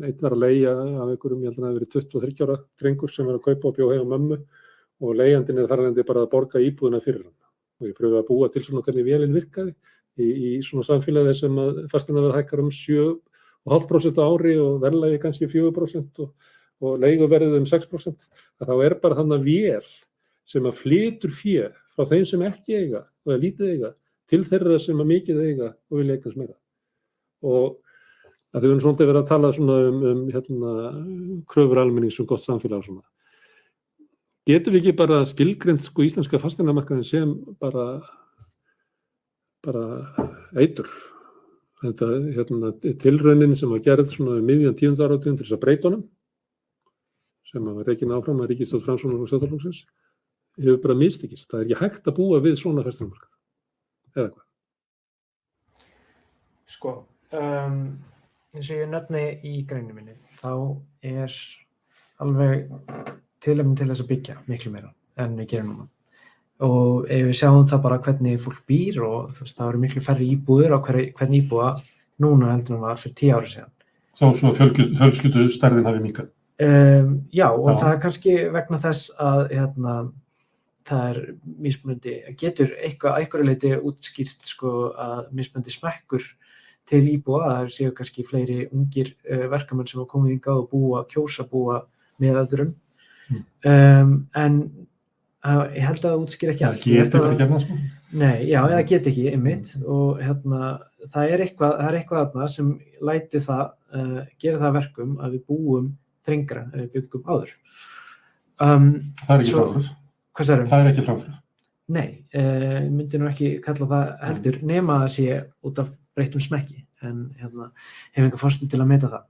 Einn var að leigja af einhverjum, ég held að það hafi verið 23 ára drengur sem var að kaupa og bjó heim á mömmu og leigjandinn þar alveg bara að borga íbúðina fyrir hann. Og ég pröfði að búa til svona hvernig vélinn virkaði í svona samfélagi sem að fasteignaverð hækkar 7,5% á ári og verðlagi kannski 4% og leiguverðið 6%. Þá bara þannig vél sem að flytur fé frá þeim sem ekki eiga og er lítið eiga til þeirra sem að mikið eiga og vilja eignast meira. Og að þau svolítið verið að tala svona kröfur almennings gott samfélag og svona. Getum við ekki bara skilgreint íslenska fasteignamarkaðinn sem bara eitur. Þetta tilraunin sem var gerð svona miðjan 10. áratuginn til þess að breyta honum, sem var rekin áfram að ríkisstjórn Framsóknar og Sjálfstæðisflokksins, hefur bara mistekist. Það ekki hægt að búa við svona fasteignamarkað. Eða hvað? Sko, eins og ég nefni í greininu minni, þá alveg tilefni til þess að byggja miklu meira en við gerum núna. Og ef við sjáum það bara hvernig fólk býr og það eru miklu færri íbúðir á hvern íbúa núna heldur en var fyrir 10 ára síðan. Svo fjölskyldu stærðin hafi minnkað. Já, og það er kannski vegna þess að það mismunandi, getur einhverju leyti útskýrt að mismunandi smekkur til íbúa, það séu kannski fleiri ungir verkamenn sem hafa komið hingað og kjósa búa með öðrum. En ég held að það útskýr ekki allt. Það getur ekki hérna sko? Nei, já, eða get ekki einmitt og það eitthvað þarna sem lætur gera það verkum að við búum þrengra en við byggum áður. Það ekki framför. Hvað sagðirðu? Það ekki framför. Nei, ég myndi nú ekki kalla það heldur nema að sé út af breyttum smekki en hef enga forstu til að meta það.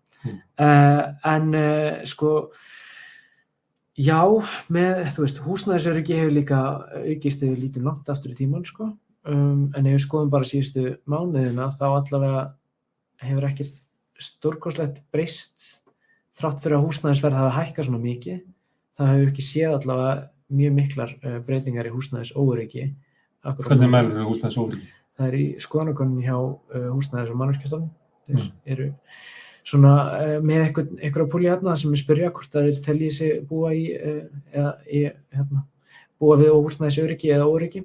Já, með, húsnæðisöryggi hefur líka aukist þegar við lítum langt aftur í tímann, en ef við skoðum bara síðustu mánuðina þá allavega hefur ekkert stórkostlegt breyst þrátt fyrir að húsnæðisverð hafa hækkað svona mikið. Það hefur ekki séð allavega mjög miklar breytingar í húsnæðisóöryggi. Hvernig mælur við húsnæðisóöryggi? Það í skoðanakönnun hjá Húsnæðis- og mannvirkjastofnun. Þeir eru svona með einhverja púli sem spyrja hvort að þeir telji sig búa búa við húsnæðisöryggi eða óöryggi.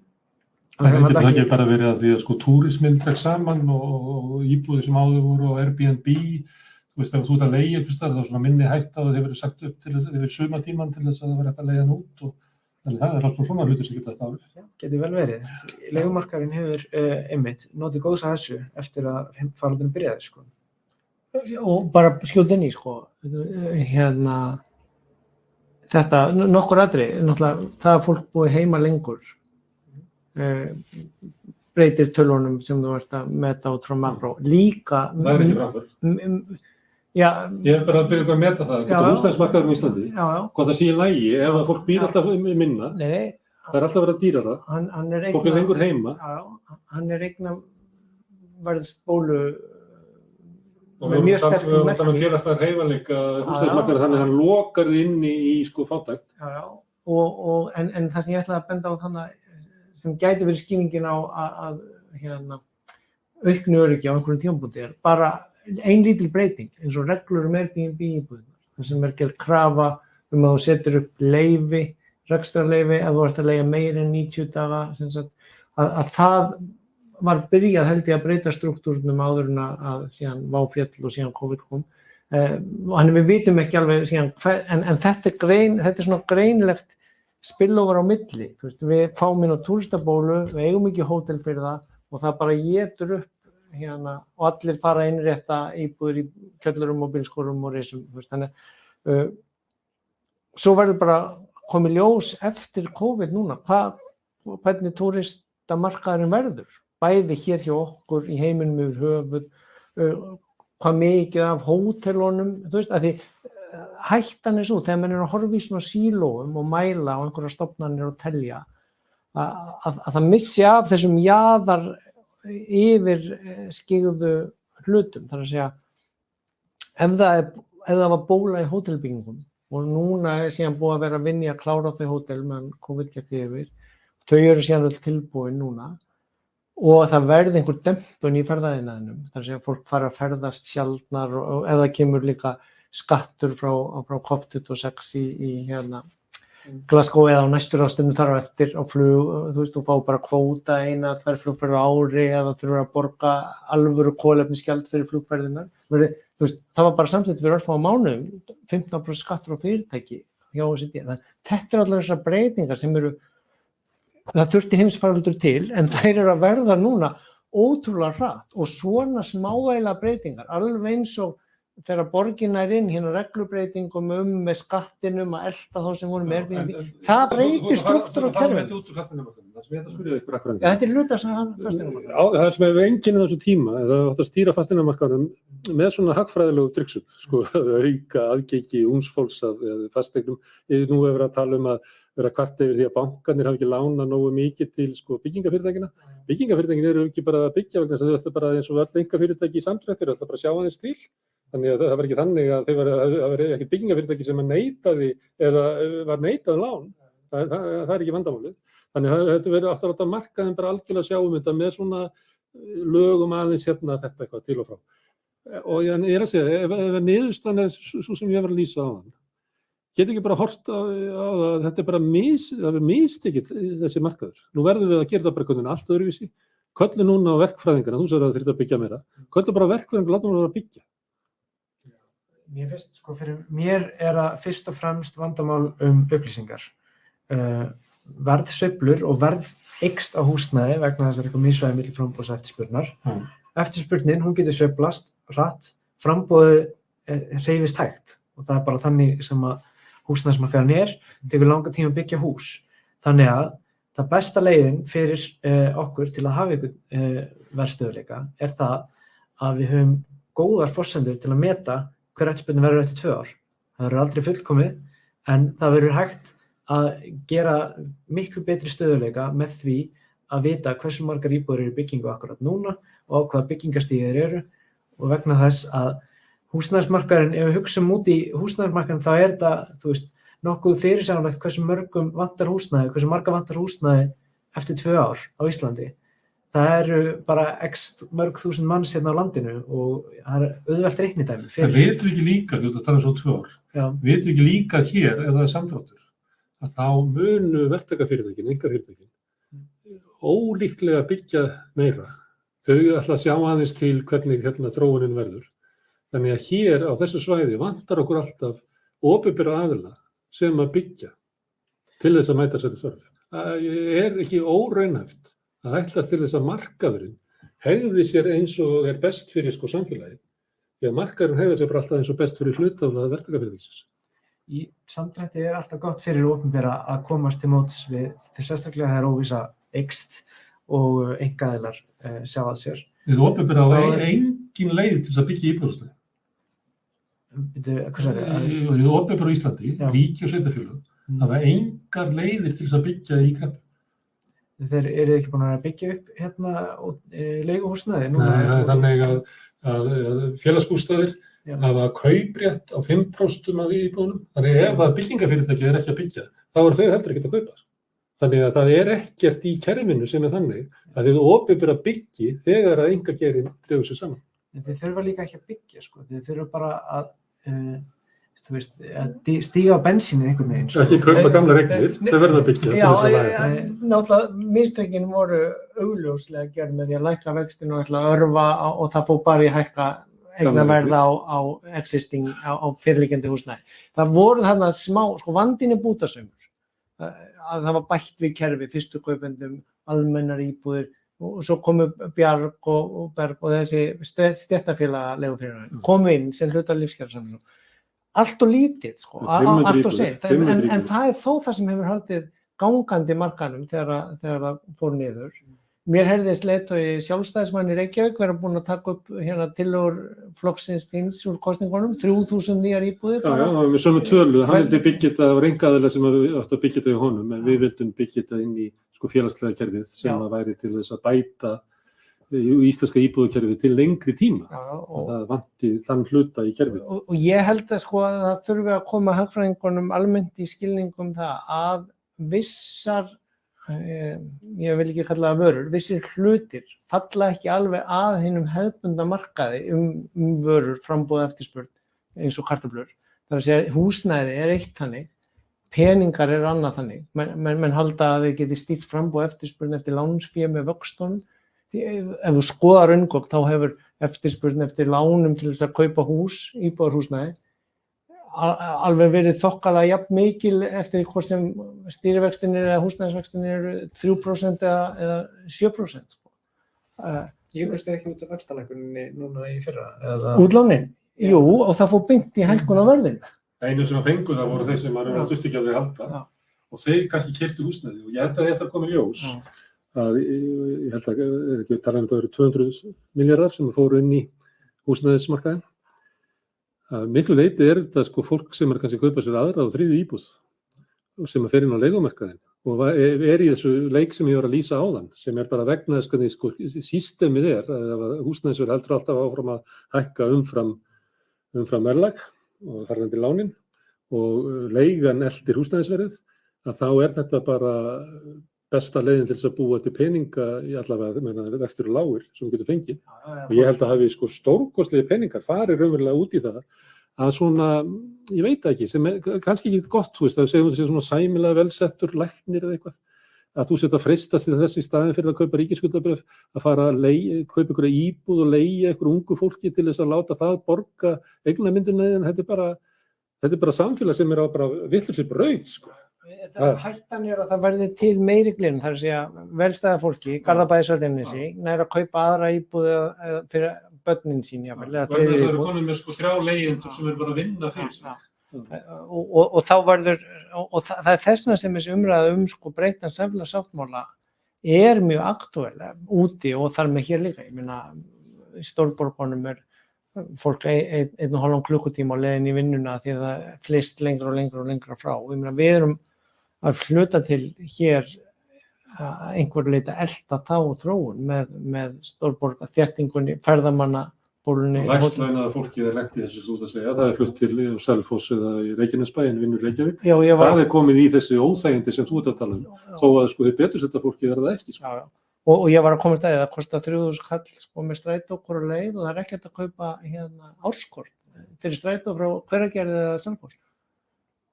Það getur ekki bara verið að því að túrisminn dregst saman og íbúðir sem áður voru á Airbnb, ef þú ert að leigja einhvers staðar þá er svona minni hætta að þeir verið sagt upp yfir sumartímann til þess að það verið hægt að leigja hann út og þannig það alltaf svona hlutir sem geta þetta áhrif. Já, getur vel verið. Leigumarkaðurinn hefur einmitt notið góðs að þessu eftir að faraldurinn byrjaði Og bara skjóta inn í þetta nokkur atriði, náttúrulega það að fólk búi heima lengur breytir tölunum sem þú ert að meta út frá makró. Líka Það ekki framför. Já, ég bara að byrja að meta það, hvort húsnæðismarkaðurinn í Íslandi, hvort það sé í lagi, ef að fólk býr alltaf minna, það alltaf verið að dýrara, fólk lengur heima. Hann eignaverðsbólu með mjög sterkum merki. Og félagslegan hreyfanleika húsnæðismarkaðurinn þannig að hann lokar inni í fátækt. En það sem ég ætlaði að benda á þannig sem gæti verið skýringin á að auknu öryggi á einhverjum tímapunkti bara ein lítil breyting eins og reglur Airbnb íbúðirnar, þar sem gerð krafa að þú setur upp leyfi, rekstrarleyfi ef þú ert að leigja meira en 90 daga, að það var byrjað held ég að breyta struktúrnum áður en að síðan váféll og síðan COVID kom. Við vitum ekki alveg síðan, en þetta svona greinlegt spillover á milli. Við fáum inn á túristabólu, við eigum ekki hótel fyrir það og það bara étur upp og allir fara að innrétta íbúðir í kjöllurum og bílskúrum og risum. Þannig svo verður bara komið ljós eftir COVID núna, hvernig túristamarkaðurinn verður, bæði hér hjá okkur í heiminum yfir höfuð, hvað mikið af hótelunum, að því hættan svo, þegar menn að horfa í svona sílóum og mæla á einhverja stofnanir og telja, að það missi af þessum yfir skyggðu hlutum. Þar að segja, ef það var bóla í hótelbyggingum og núna síðan búið að vera að vinna í að klára þau hótel meðan COVID gekk yfir, þau eru síðan öll tilbúin núna og það verði einhver dempun í ferðaiðnaðinum. Þar að segja, fólk fara að ferðast sjaldnar og ef það kemur líka skattur frá COP26 í Glasgow eða á næstu ráðstefnu þar á eftir á flug, þú veist, þú fá bara kvóta 1-2 flugferðir á ári eða þurfur að borga alvöru kolefnisgjald fyrir flugferðirnar. Þú veist, það var bara samþykkt fyrir örfáum mánuðum, 15% skattur á fyrirtæki hjá OECD. Þetta allar þessar breytingar sem eru, það þurfti heimsfaraldur til, en þær eru að verða núna ótrúlega hratt og svona smávægilega breytingar, alveg eins og þegar borgin er inn hérna reglubreitingum með skattinum að elta þá sem voru með Airbnb, það breytir struktúr á kerfinu. Það sem ég ætla að spyrja ykkur akkurat. Þetta er hluta sem fasteignamarkaðnum. Já, það sem hefur einkennið á þessu tíma, eða átt að stýra fasteignamarkaðnum með svona hagfræðilegu trixum, sko, að auka aðgengi ungs fólks að fasteignum. Nú hefur verið að tala um að vera kvart yfir því að bankarnir hafa ekki lánað nógu mikið til sko, byggingafyrirtækina. Byggingafyrirtækin eru ekki bara að byggja vegna þess að þau ætla bara eins og öll einkafyrirtæki í samdrætti, þau ætla bara að sjá aðeins til. Þannig að það var ekki þannig að það var ekki byggingafyrirtæki sem neitaði eða var neitað lán. Það er ekki vandamálið. Þannig að þetta verður aftur átt að markaðin bara algjörlega sjá þetta með svona lögum aðeins hérna þetta eitthvað til og frá. Og ég er að segja, ef niðurstaðan er svo sem ég var að lýsa á hann, getur ekki bara hort á það að þetta er bara mistekið þessi markaður. Nú verðum við að gera það bara hvernig allt öðruvísi. Köllu núna á verkfræðingana, þú sagðir að það þyrfti að byggja meira. Köllu bara verkfræðingar, látum við að byggja. Mér finnst, sko, fyrir mér er það fyrst og fremst vandamál upplýsingar. Verðsveiflur og verð eykst á húsnæði vegna þess að eitthvað misvægi milli framboðs og eftirspurnar. Eftirspurnin, hún getur sveiflast hratt, framboðið hreyfist hægt og það er bara þannig sem að húsnæðismarkaðurinn tekur langa tíma að byggja hús. Þannig að það besta leiðin fyrir okkur til að hafa einhvern verðstöðuleika er það að við höfum góðar forsendur til að meta hver eftirspurnin verður eftir 2 ár. Það verður aldrei fullkomið, en það verður hægt að gera miklu betri stöðuleika með því að vita hversu margar íbúðir eru í byggingu akkurat núna og á hvaða byggingastigið þeir eru og vegna þess að húsnæðismarkaðurinn, ef við hugsum út í húsnæðismarkaðurinn þá er þetta, þú veist, nokkuð fyrirsjáanlegt hversu mörgum vantar húsnæði, hversu marga vantar húsnæði eftir 2 ár á Íslandi. Það eru bara x mörg þúsund manns hérna á landinu og það er auðvelt reiknidæmi. En vitum við ekki líka, þú ert að tala svo 2 ár, vitum við ekki líka hér, ef það er samdráttur, að þá munu verktakafyrirtækin, einkafyrirtækin, ólíklega byggja meira. Þau ætla að sjá aðeins til hvernig hérna þróunin verður. Þannig að hér á þessu svæði vantar okkur alltaf opinbera aðila sem að byggja til þess að mæta sér þörf. Það er ekki óraunhæft að ætlast til þess að markaðurinn hegði sér eins og er best fyrir sko samfélagið. Því að markaðurinn hegði sér bara alltaf eins og best fyrir hlutafélag verktakafyrirtækisins. Í samdrætti er alltaf gott fyrir opinbera að komast til móts við því sérstaklega það er óvissa eykst og einkaaðilar sjá að sér. Við opinbera á engin leið til þess að byggja íbúðarhúsnæði. Hvað sagði það? Við opinbera á Íslandi, ríki og sveitarfélög, hafa engar leiðir til þess að byggja í kreppu. Þeir eru ekki búin að byggja upp hérna leiguhúsnæði? Nei, þannig að félagsbústaðir hafa kauprétt á 5% af íbúðunum. Þannig ef að byggingafyrirtæki er ekki að byggja, þá eru þau heldur ekki að kaupa. Þannig að það er ekkert í kerfinu sem er þannig að þið opinbera byggi þegar að einkageirinn dregur sig saman. En þið þurfa líka ekki að byggja, sko. Þið þurfa bara að þú veist, stíga á bensínu einhvern veginn. Ekki kaupa gamla regnir, þau verða að byggja. Já, náttúrulega mistökin voru augljóslega gerð með því að lækka vextinn og ætla að örva og það fór bara í hækka eignaverð á existing, á fyrirliggjandi húsnæði. Það voru þarna smá, sko vandinn er bútasaumur. Að það var bætt við kerfi, fyrstu kaupendum, almennar íbúðir og svo komu Bjarg og Berg og þessi stéttarfélaga leigufélögin komu inn sem hluta lífskjarasamningnum. Allt og lítið, sko, allt og seint, en það er þó það sem hefur haldið gangandi markanum þegar það fór niður. Mér heyrðist leiðtogi Sjálfstæðismann í Reykjavík vera búinn að taka upp hérna tillögur flokksins þíns úr kosningunum, 3000 nýjar íbúðir. Já, við sömu tölu, hann vildi byggja þetta, það var einkaaðilar sem áttu að byggja þetta í honum, en við vildum byggja þetta inn í sko félagslega kerfið sem að væri til þess að bæta íslenska íbúðakerfi til lengri tíma. Já, Það vanti þann hluta í kerfið. og ég held að sko að það þurfi að koma hagfræðingunum almennt í skilningum það að vissar, ég vil ekki kalla það vörur, vissir hlutir falla ekki alveg að hinum hefðbundna markaði vörur, framboð eftirspurn eins og kartöflur. Það er að segja húsnæði er eitt þannig, peningar er annað þannig. Menn halda að þeir geti stýrt framboð eftirspurn eftir lánsfé með vöxtunum. Ef þú skoðar raungögn þá hefur eftirspurn eftir lánum til þess að kaupa hús, íbúðarhúsnæði, alveg verið þokkalega jafn mikil eftir hvort sem stýrivextinir eða húsnæðisvextinir eru 3% eða 7%. Jukust ekki út af vaxtalækkuninni núna í fyrra? Útlánin? Jú, og það fór beint í hækkun á verðinu. Einu sem fengu það voru þeir sem þurftu ekki alveg að halda og þeir kannski keyptu húsnæði og ég held að þetta er komið ljós að ég held að ekki tala um það eru 200 milljarðar sem fóru inn í húsnæðismarkaðinn. Að miklu leyti er þetta sko fólk sem kannski að kaupa sér aðra og þriðju íbúð sem fer inn á leigumarkaðinn og er í þessu leik sem ég var að lýsa áðan sem er bara vegna þess hvernig sko systemið að húsnæðisverð heldur alltaf áfram að hækka umfram verðlag og þar lendir lánin og leigan eldir húsnæðisverðið að þá er þetta bara besta leiðin til þess að búa til peninga í allavega meðan vextir eru lágir sem þú getur fengið. Og ég held að hafi sko stórkostlegir peningar farið raunverulega út í það að svona, ég veit ekki, sem er kannski ekki gott, þú veist, að segjum þetta sé svona sæmilega velsettur læknir eða eitthvað, að þú set að freistast til þess í staðinn fyrir að kaupa ríkisskuldabréf, að fara að kaupa einhverja íbúð og leigja einhverju ungu fólki til þess að láta það borga eignamyndina, en þetta er bara samfélag sem er á bara vitlausri braut, sko. Hættan er að það verði til meiri gliðnun, það er að segja velstæða fólki, Garðabæ-Seltjarnarnesi, nær að kaupa aðra íbúð fyrir börnin sín, jafnvel, eða þriðju íbúð. Það eru konum með sko 3 leigjendur sem eru bara að vinna fyrir sig. Og þá verður, og það er þessna sem þessi umræða sko breyttan samfélagssáttmála er mjög aktúel úti og þar með hér líka. Ég meina, í stórborgunum er fólk 1,5 klukkutíma á leiðin í vinnuna því að það flyst lengra og lengra frá. Ég meina, við erum að hluta til hér einhverju leyti að elta þá þróun með stórborga þéttingunni, ferðamannabólunni. Lægslaunaða fólkið er lent í þessu þú að segja, það er flutt til Selfoss eða í Reykjanesbæ en vinnur Reykjavík. Það er komið í þessi óþægindi sem þú ert að tala þó að sko þið betur þetta fólkið er það ekki. Sko. Já. Og ég var að komast að það kostar 3.000 kall sko með strætó hvora leið og það er ekkert að kaupa árskort fyrir strætó frá Hveragerði eða Selfoss.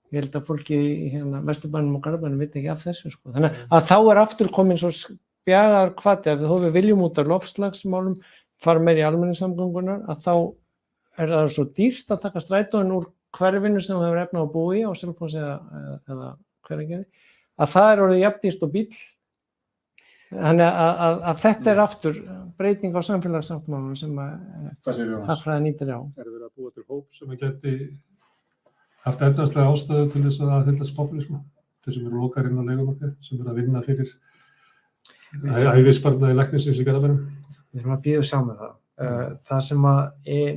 Ég held að fólki í Vesturbænum og Garðabænum viti ekki af þessu sko. Þannig að þá er aftur komin svo spjagaðar hvati að þó við viljum út af loftslagsmálum fara meir í almenningssamgöngunar að þá er það svo dýrt að taka strætóin úr hverfinu sem hefur efna á búi á Selfoss eða Hveragerði að það er orðið jafn dýrt og bíll. Þannig að þetta er aftur breyting á samfélagssáttmálanum sem hagfræðin nýtir á. Er verið að búa til hóp sem geti haft efnahagslega ástæðu til þess að aðhyllast popúlisma? Þeir sem eru lokar inn á leigumarkaði, sem eru að vinna fyrir ævisparnaði læknisins í Garðabænum. Við erum að bíða og sjá með það. Það sem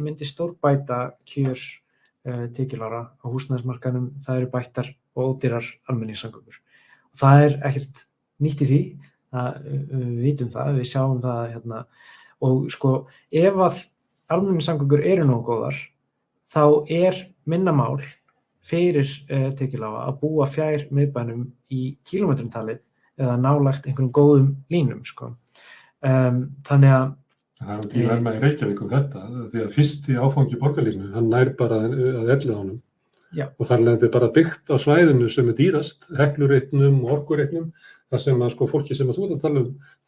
myndi stórbæta kjör tekjulágra á húsnæðismarkaðnum, það eru bættar og ódýrar almenningssamgöngur. Það er ekkert nýtt í því. Við vitum það, við sjáum það og sko ef að almenningssamgöngur eru nógu góðar þá er minna mál fyrir tekjulága að búa fjær miðbænum í kílómetrumtalið eða nálægt einhverjum góðum línum sko. Þannig að það er ekki verma í Reykjavík þetta því að fyrsti áfangi borgarlínu hann nær bara að Elliðaánum og þar leðandi bara byggt á svæðinu sem er dýrast, Heklureitnum og Orkureitnum þar sem að sko fólki sem að þú ert að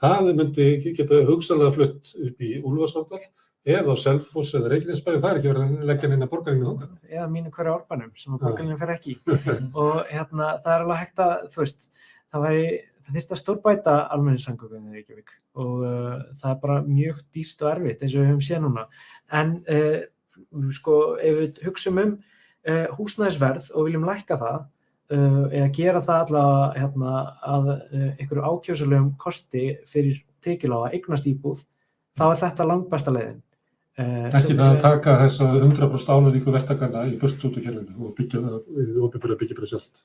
tala það myndi geta hugsanlega flutt upp í Úlfarsárdal eða á Selfoss eða Reykjanesbæ og það er ekki verið að leggja neina borgarlínu þangað. Eða mínu hverja Árbænum sem að borgarlínu fer ekki og það er alveg hægt að þú veist, það þyrfti að stórbæta almenningssamgöngur í Reykjavík og það er bara mjög dýrt og erfitt eins og við höfum séð núna en sko ef við hugsum húsnæðisverð og viljum lækka það eða gera það allavega að einhverju ákjósanlegum kosti fyrir tekjulága eignast íbúð, þá er þetta langbesta leiðin. Ekki það að taka þessa 100% álöningu verktakana í burtu út úr kerfinu og byggja bara sjálft.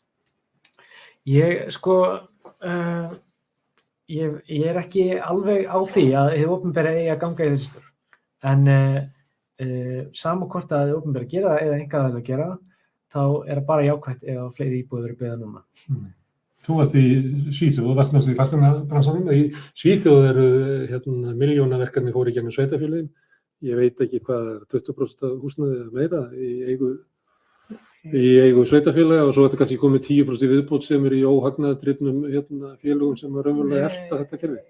Ég sko ég ekki alveg á því að hið opinbera eigi að ganga í þessi störf. En sama hvort að hið opinbera gera það eða einkaaðilar að gera, þá það bara jákvætt ef fleiri íbúðir eru byggðar núna. Þú varst í Svíþjóð og varst náttúrulega í fasteignabransanum. Í Svíþjóð eru milljónaverkefni fóru í gegnum sveitarfélögin. Ég veit ekki hvað 20% af húsnæði eða meira í eigu sveitarfélaga og svo þetta kannski komið 10% í viðbót sem eru í óhagnaðardrifnum félögum sem raunverulega elta þetta kerfi.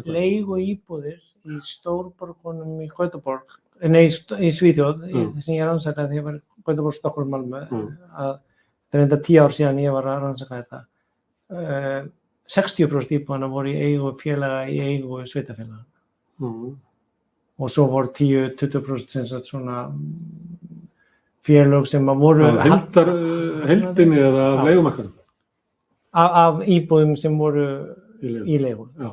Leiguíbúðir í stórborgunum í Göteborg, í Svíþjóð, sem ég rannsakaði þegar ég var í Göteborg, Stockholm, Malmö, að það er 10 ár síðan ég var að rannsaka þetta. 60% íbúðanna voru í eigu félaga í eigu sveitarfélaga. Og svo voru 10-20% sem sagt svona félög sem að voru heildinni eða af leigumarkaðnum? Af íbúðum sem voru í leigu. Já,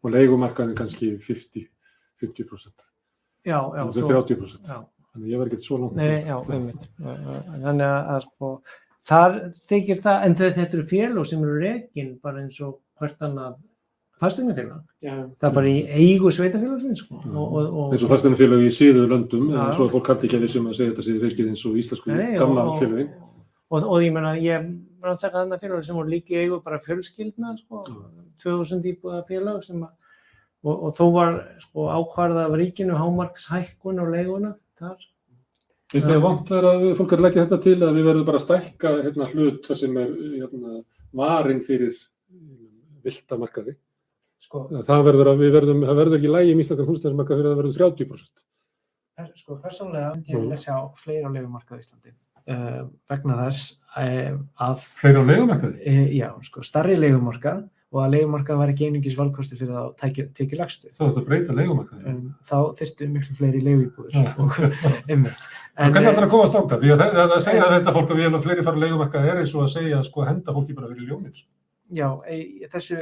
og leigumarkaðin kannski 50%. Já, 30%. Já. Þannig ég var ekki svo langt. Nei, já, einmitt. Þannig að sko, þar þykir það, en þetta eru félög sem eru rekin bara eins og hvert annað fasteignafélag. Það er bara í eigu sveitarfélagsins, sko. Eins og fasteignafélag í síðuðu löndum, svo er fólk haldi ekki að vissum að segja þetta séð reikið eins og íslensku gamla félögin. Og ég meina, ég rannsakaði þarna félög sem voru líka í eigu bara fjölskyldna, sko, 2000 íbúða félag sem að, og þó var sko ákvarðað af ríkinu hámarkshækkun á leiguna þar. Finnst þér vont að fólk er að leggja þetta til að við verðum bara að stækka hlut þar sem er varinn fyrir villta markaði? Sko, það verður ekki lægi í íslenskan húsnæðismarkað fyrir að það verður 30%. Sko, persónulega myndi ég vilja sjá fleiri á leigumarkaði í Íslandi. Vegna þess að fleiri á leigumarkaði? Já, sko, stærri leigumarkað og að leigumarkað væri ekki einungis valkosti fyrir þá tekjulægstu. Þá þetta breyta leigumarkaði? Þá þyrftu miklu fleiri leiguíbúðir og einmitt. Hvernig ætlar að komast þangað? Því að það segja þetta fólk að við erum fleiri fara á leigumarkaði eins og að segja sko henda fólki bara fyrir ljónir. Já, í þessu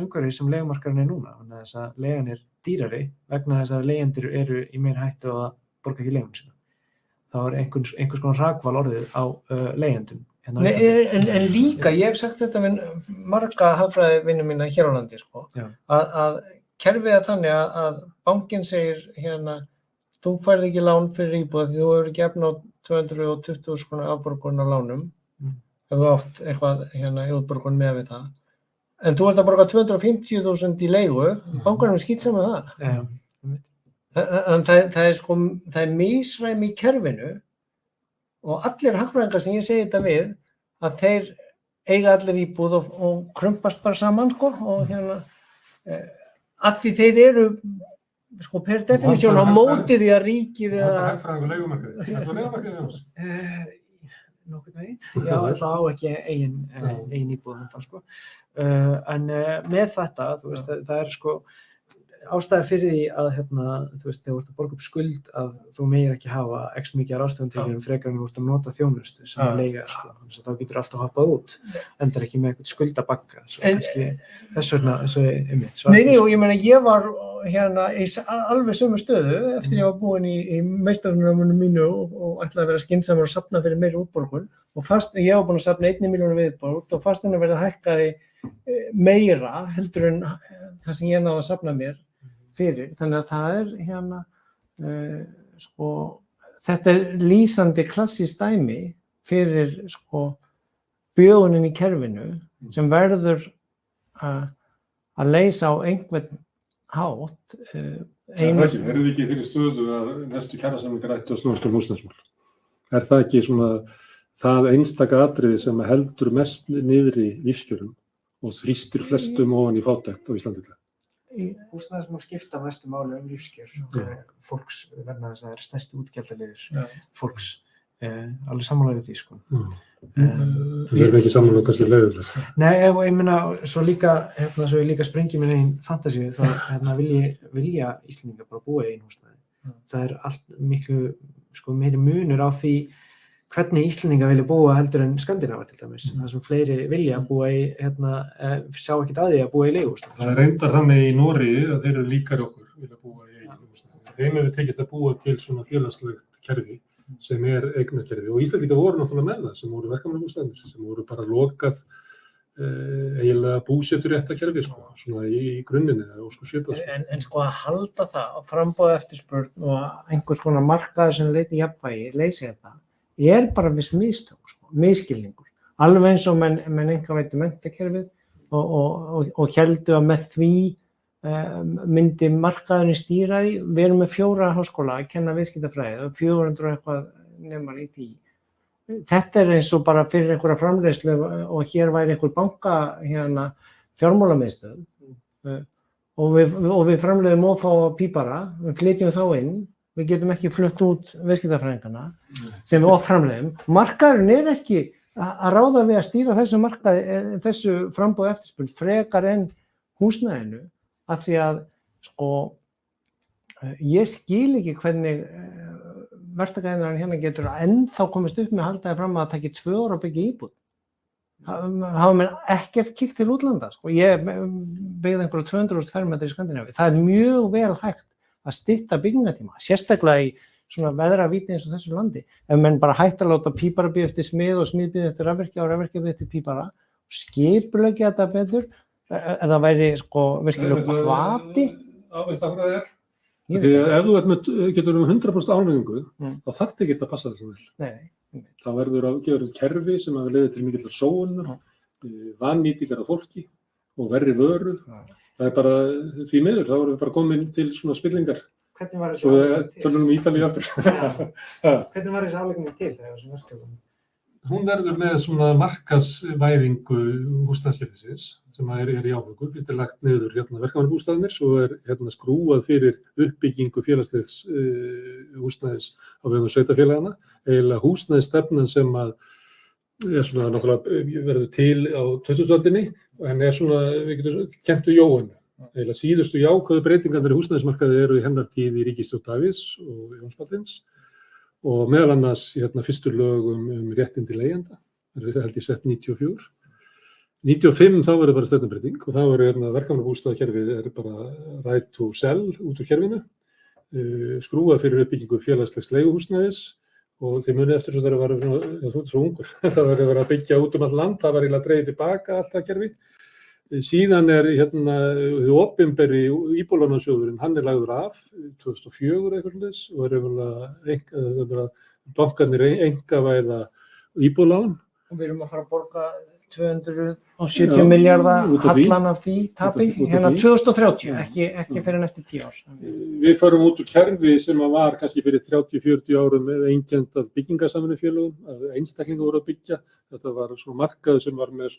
umhverfi sem leigumarkaðurinn er núna, þannig að þess að leigan er dýrari vegna þess að leigjendur eru í meira hættu að borga ekki leigun sína. Þá er einhvers konar hrakval orðið á leigjendum. En líka, ég hef sagt þetta við marga hagfræðivinnu mína hér á landi, sko, að kerfið er þannig að bankinn segir þú færð ekki lán fyrir íbúð því þú hefur ekki efni á 220.000 króna afborgun á lánum, ef þú átt eitthvað í útborgun með við það. En þú ert að borga 250.000 í leigu, bankanum er skýt saman það. Það er misræmi í kerfinu og allir hagfræðingar sem ég segi þetta við, að þeir eiga allir íbúð og krumpast bara saman, sko, og að því þeir eru, sko, per definísjón á móti því að ríkið eða... Það er hagfræðingur leigumarkaði. Er það leigumarkaði hjá oss? Nokkurn veginn. Já, það á ekki eigin íbúð það, sko. En með þetta, þú veist, það er sko ástæða fyrir því að þú veist, þegar þú ert að borga upp skuld að þú megir ekki hafa x mikið af ráðstöfunartekjum frekar en þú ert að nota þjónustu sem er leiga, sko. Þannig að þá getur alltaf hoppað út, endar ekki með eitthvað skuldabagga, svo kannski þess vegna, eins og einmitt. Nei, og ég meina, ég var í alveg sömu stöðu eftir ég var búinn í meistaranáminu mínu og ætlaði að vera skynsamur og safna fyrir meiri útborgun og ég var búinn að safna 1 milljón viðbót og fasteignaverðið hækkaði meira heldur en það sem ég náði að safna mér fyrir. Þannig að það er sko, þetta er lýsandi klassískt dæmi fyrir sko bjögunin í kerfinu sem verður að leysa á einhvern hátt. Erum við ekki fyrir stöðu að næstu kjarasamningar ættu að snúast húsnæðismál? Er það ekki svona það einstaka atriði sem heldur mest niður í lífskjörum og þrýstir flestum ofan í fátækt á Íslandi? Húsnæðismál skipta mestu máli lífskjör fólks vegna þess að það er stærsti útgjaldaliður fólks, alveg sammála við því, sko. Við erum ekki sammála kannski leiguðlega. Nei, ég meina, svo ég líka sprengi minn einn fantasíu, þá vilja Íslendingar bara búa í einu húsnæði. Það er allt miklu, sko, meiri munur á því hvernig Íslendingar vilja búa heldur en Skandinavar til dæmis. Það sem fleiri vilja búa í, sjá ekkert að því að búa í leiguhúsnæði. Það er reyndar þannig í Noregi að þeir eru líkari okkur vilja búa í eigin húsnæði. Þeim hefur tekist að búa til svona félagslegt kerfi sem er eignakerfi og Íslendingar voru náttúrulega með það sem voru verkamannahúsnæðir, sem voru bara lokað eiginlega búseturéttarkerfi sko, svona í grunninn eða sko svipað sko. En sko að halda það á framboð eftirspurn og einhvers konar markaður sem leiti jafnvægi, leysi þetta, bara viss mistök, sko, misskilningur. Alveg eins og menn einkavæddu menntakerfið og héldu að með því myndi markaðurinn stýra því. Við erum með 4 háskóla að kenna viðskiptafræði og 400 eitthvað nemar í því. Þetta eins og bara fyrir einhverja framleiðslu og hér væri einhver banka fjármálamiðstöð og við framleiðum ófá pípara, við flytjum þá inn, við getum ekki flutt út viðskiptafræðingana sem við offramleiðum. Markaðurinn ekki að ráða við að stýra þessu markaði, þessu framboð eftirspurn frekar en húsnæðinu, af því að sko ég skil ekki hvernig verktakaiðnaðurinn getur ennþá komist upp með að halda fram að það taki 2 ár að byggja íbúð. Hafa menn ekkert kíkt til útlanda, sko. Ég byggði einhverju 200.000 fermetrar í Skandinavíu. Það mjög vel hægt að stytta byggingatíma, sérstaklega í svona veðravíti eins og þessu landi. Ef menn bara hættu að láta pípara bíða eftir smið og smið bíða eftir rafvirkja og rafvirkja bíða eftir pípara, skipuleggja þetta betur, það væri sko virkilega hvati. Veist það hvað það er? Því að ef þú getur 100% álagningu, þá þarftu ekki að passa það svo vel. Nei. Þá verður að gefa kerfi sem að leiði til mikillar sóunar, vannýtingar af fólki og verri vöru. Það er bara því miður, þá erum við bara komin til svona spillingar. Hvernig var Svo tölum við Ítalíu aftur. Hvernig var þessi álagning til þegar þessum verktökum? Hún verður með svona markaðsvæðingu húsnæðiskerfisins sem er í áfangu. Fyrst lagt niður verkamannabústaðirnir, svo skrúað fyrir uppbyggingu félagslegs húsnæðis á vegum sveitarfélagana. Eiginlega húsnæðisstefnan sem að svona náttúrulega verður til á 2000-öldinni en svona, við getum kennt við Jóhannu. Eiginlega síðustu jákvæðu breytingarnir í húsnæðismarkaði eru í hennar tíð í ríkisstjórn Davíðs og Jóns Baldvins. Og meðal annars fyrstu lög réttindi leigjenda, það held ég sett 94. 95 þá verður bara stefnubreyting og þá verður verkamannabústaðakerfið bara right to sell út úr kerfinu, skrúað fyrir uppbyggingu félagslegs leiguhúsnæðis og þið munið eftir þess að það var svo ungur, það var verið að byggja út allt land, það var eiginlega dregið tilbaka allt það kerfi. Síðan hið opinberi Íbúðalánasjóðurinn, hann lagður af 2004 eitthvað svoleiðis og er bankarnir einkavæða íbúðalán. Og við erum að fara að borga 270 milljarða hallan af því tapi, 2030, ekki fyrir en eftir 10 ár. Við förum út úr kerfi sem var kannski fyrir 30-40 árum einkennt af byggingarsamvinnufélögum, að einstaklingar voru að byggja. Þetta var svona markaður sem var með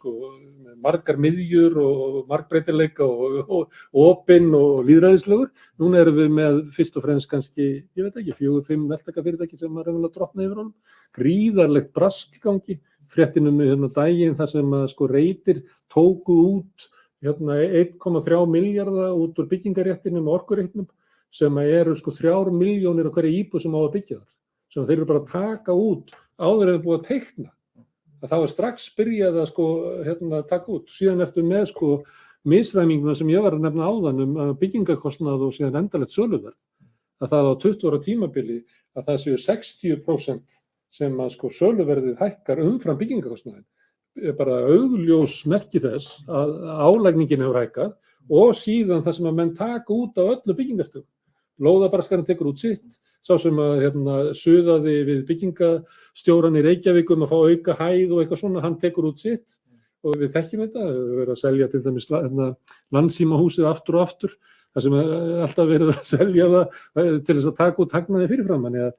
margar miðjur og margbreytileika og opinn og lýðræðislegur. Núna erum við með fyrst og fremst kannski, ég veit ekki, 4-5 verktakafyrirtæki sem var raunverulega drottna yfir honum. Gríðarlegt brask í gangi. Fréttinum daginn þar sem að reitir tóku út 1,3 milljarða út úr byggingaréttinum og orkuréttinum sem eru 3 milljónir á hverja íbúð sem á að byggja þar. Sem þeir eru bara að taka út áður en búið að teikna. Það var strax byrjað að taka út. Síðan eftir með misræminguna sem ég var að nefna áðan byggingarkostnað og síðan endalegt söluverð. Að það á 20 ára tímabili að það séu 60% sem að söluverðið hækkar umfram byggingarkostnaðinn. Bara augljós merki þess að álagningin hefur hækkað og síðan það sem að menn taka út á öllu byggingastöðum. Lóðabraskarinn tekur út sitt, sá sem að suðaði við byggingastjóran í Reykjavík að fá auka hæð og eitthvað svona, hann tekur út sitt og við þekkjum þetta, við verðum að selja til dæmis Landsímahúsið aftur og aftur, það sem alltaf verið að selja það til þess að taka út hagnaði fyrirfram, þannig að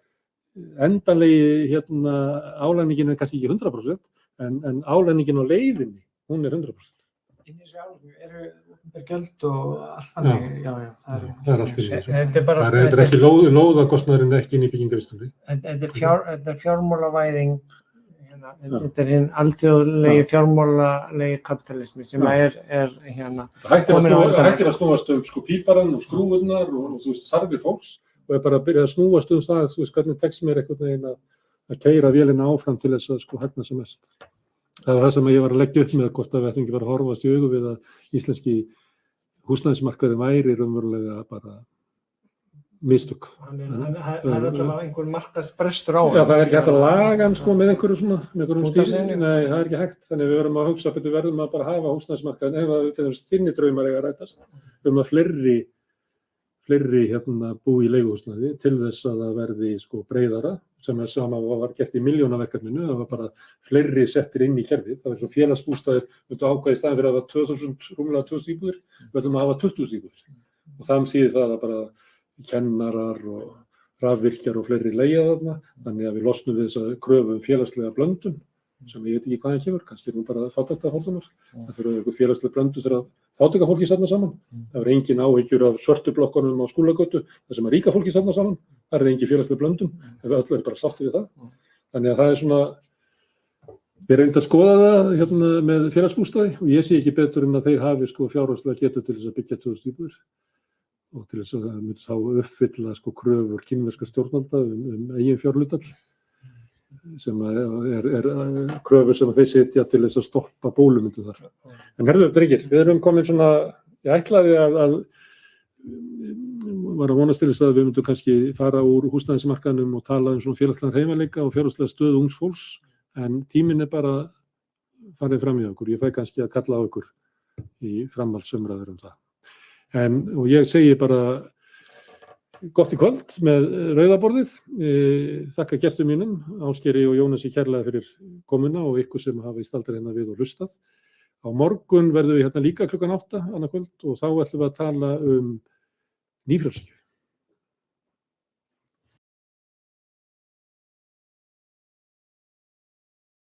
endanlegi álagningin kannski ekki 100%, en álagningin á leiðinni, hún 100%. Inn í þessu álagningu eru gjöld og allt þannig, já, það er allt í þessu. Það er ekki lóðakostnaðurinn ekki inn í byggingavistunni. Þetta er fjármálavæðing, þetta er hinn alþjóðlegi fjármálalegi kapitalismi sem er hættir að snúast píparann og skrúfurnar og þarfir fólks. Og bara að byrja að snúast það, hvernig tekst mér einhvern veginn að keyra vélina áfram til þess að hagna sem mest. Það var það sem ég var að leggja upp með, hvort að við ættum ekki bara að horfast í augu við að íslenski húsnæðismarkaðurinn væri raunverulega bara mistök. Það er allavega einhver markaðsbrestur á Já, það er ekki hægt að laga hann sko með einhverjum Út af stíl. senunni. Nei, það er ekki hægt. Þannig við verðum að hugsa betur, verðum að bara hafa húsnæðismarkaðinn ef að þinni draumar eiga að rætast að fleiri búi í leiguhúsnæði til þess að það verði sko breiðara, sem er sama var gert í milljónaverkefninu, það var bara fleiri settir inn í kerfið. Það var svo félagsbústaðir, myndu ákvæða í staðinn fyrir að það var rúmlega 2000 íbúðir, við ætlum að hafa 20.000 íbúðir. Og það þýðir það að bara kennarar og rafvirkjar og fleiri leigja þarna, þannig að við losnum við þessa kröfu félagslega blöndun, sem ég veit ekki hvaðan kemur, kannski er bara fátæktarfordómar. Það þurfa eitthvað félagslega blöndu þegar fátæka fólki safna saman. Það er engin áhyggjur af svörtu blokkunum á Skúlagötu, þar sem að ríka fólki safna saman. Það er engin félagslega blöndun, ef öll er bara sátt við það. Þannig að það er svona, við reyndum að skoða það með félagsbústaði og ég sé ekki betur en að þeir hafi sko fjárhagslega getu til þess að byggja 2000 íbúðir og til þess að það myndi þá uppfylla sko kröfur kínverska stjórnvalda eigin fjárhlutfall, sem er kröfur sem þeir setja til þess að stoppa bólumyndu þar. En herðu, drengir, við erum komin svona, ég ætlaði að var að vonast til þess að við myndum kannski fara úr húsnæðismarkaðnum og tala svona félagslegan hreyfanleika og félagslega stöðu ungs fólks, en tíminn er bara farið fram í okkur. Ég fæ kannski að kalla á okkur í framhaldsumræður það. Og ég segi bara gott í kvöld með rauðaborðið. Þakka gestum mínum, Ásgeiri og Jónasi kærlega fyrir komuna og ykkur sem hafa í staldri hérna við og hlustað. Á morgun verðum við hérna líka klukkan 8 annað kvöld og þá ætlum við að tala nýfrjálshyggju.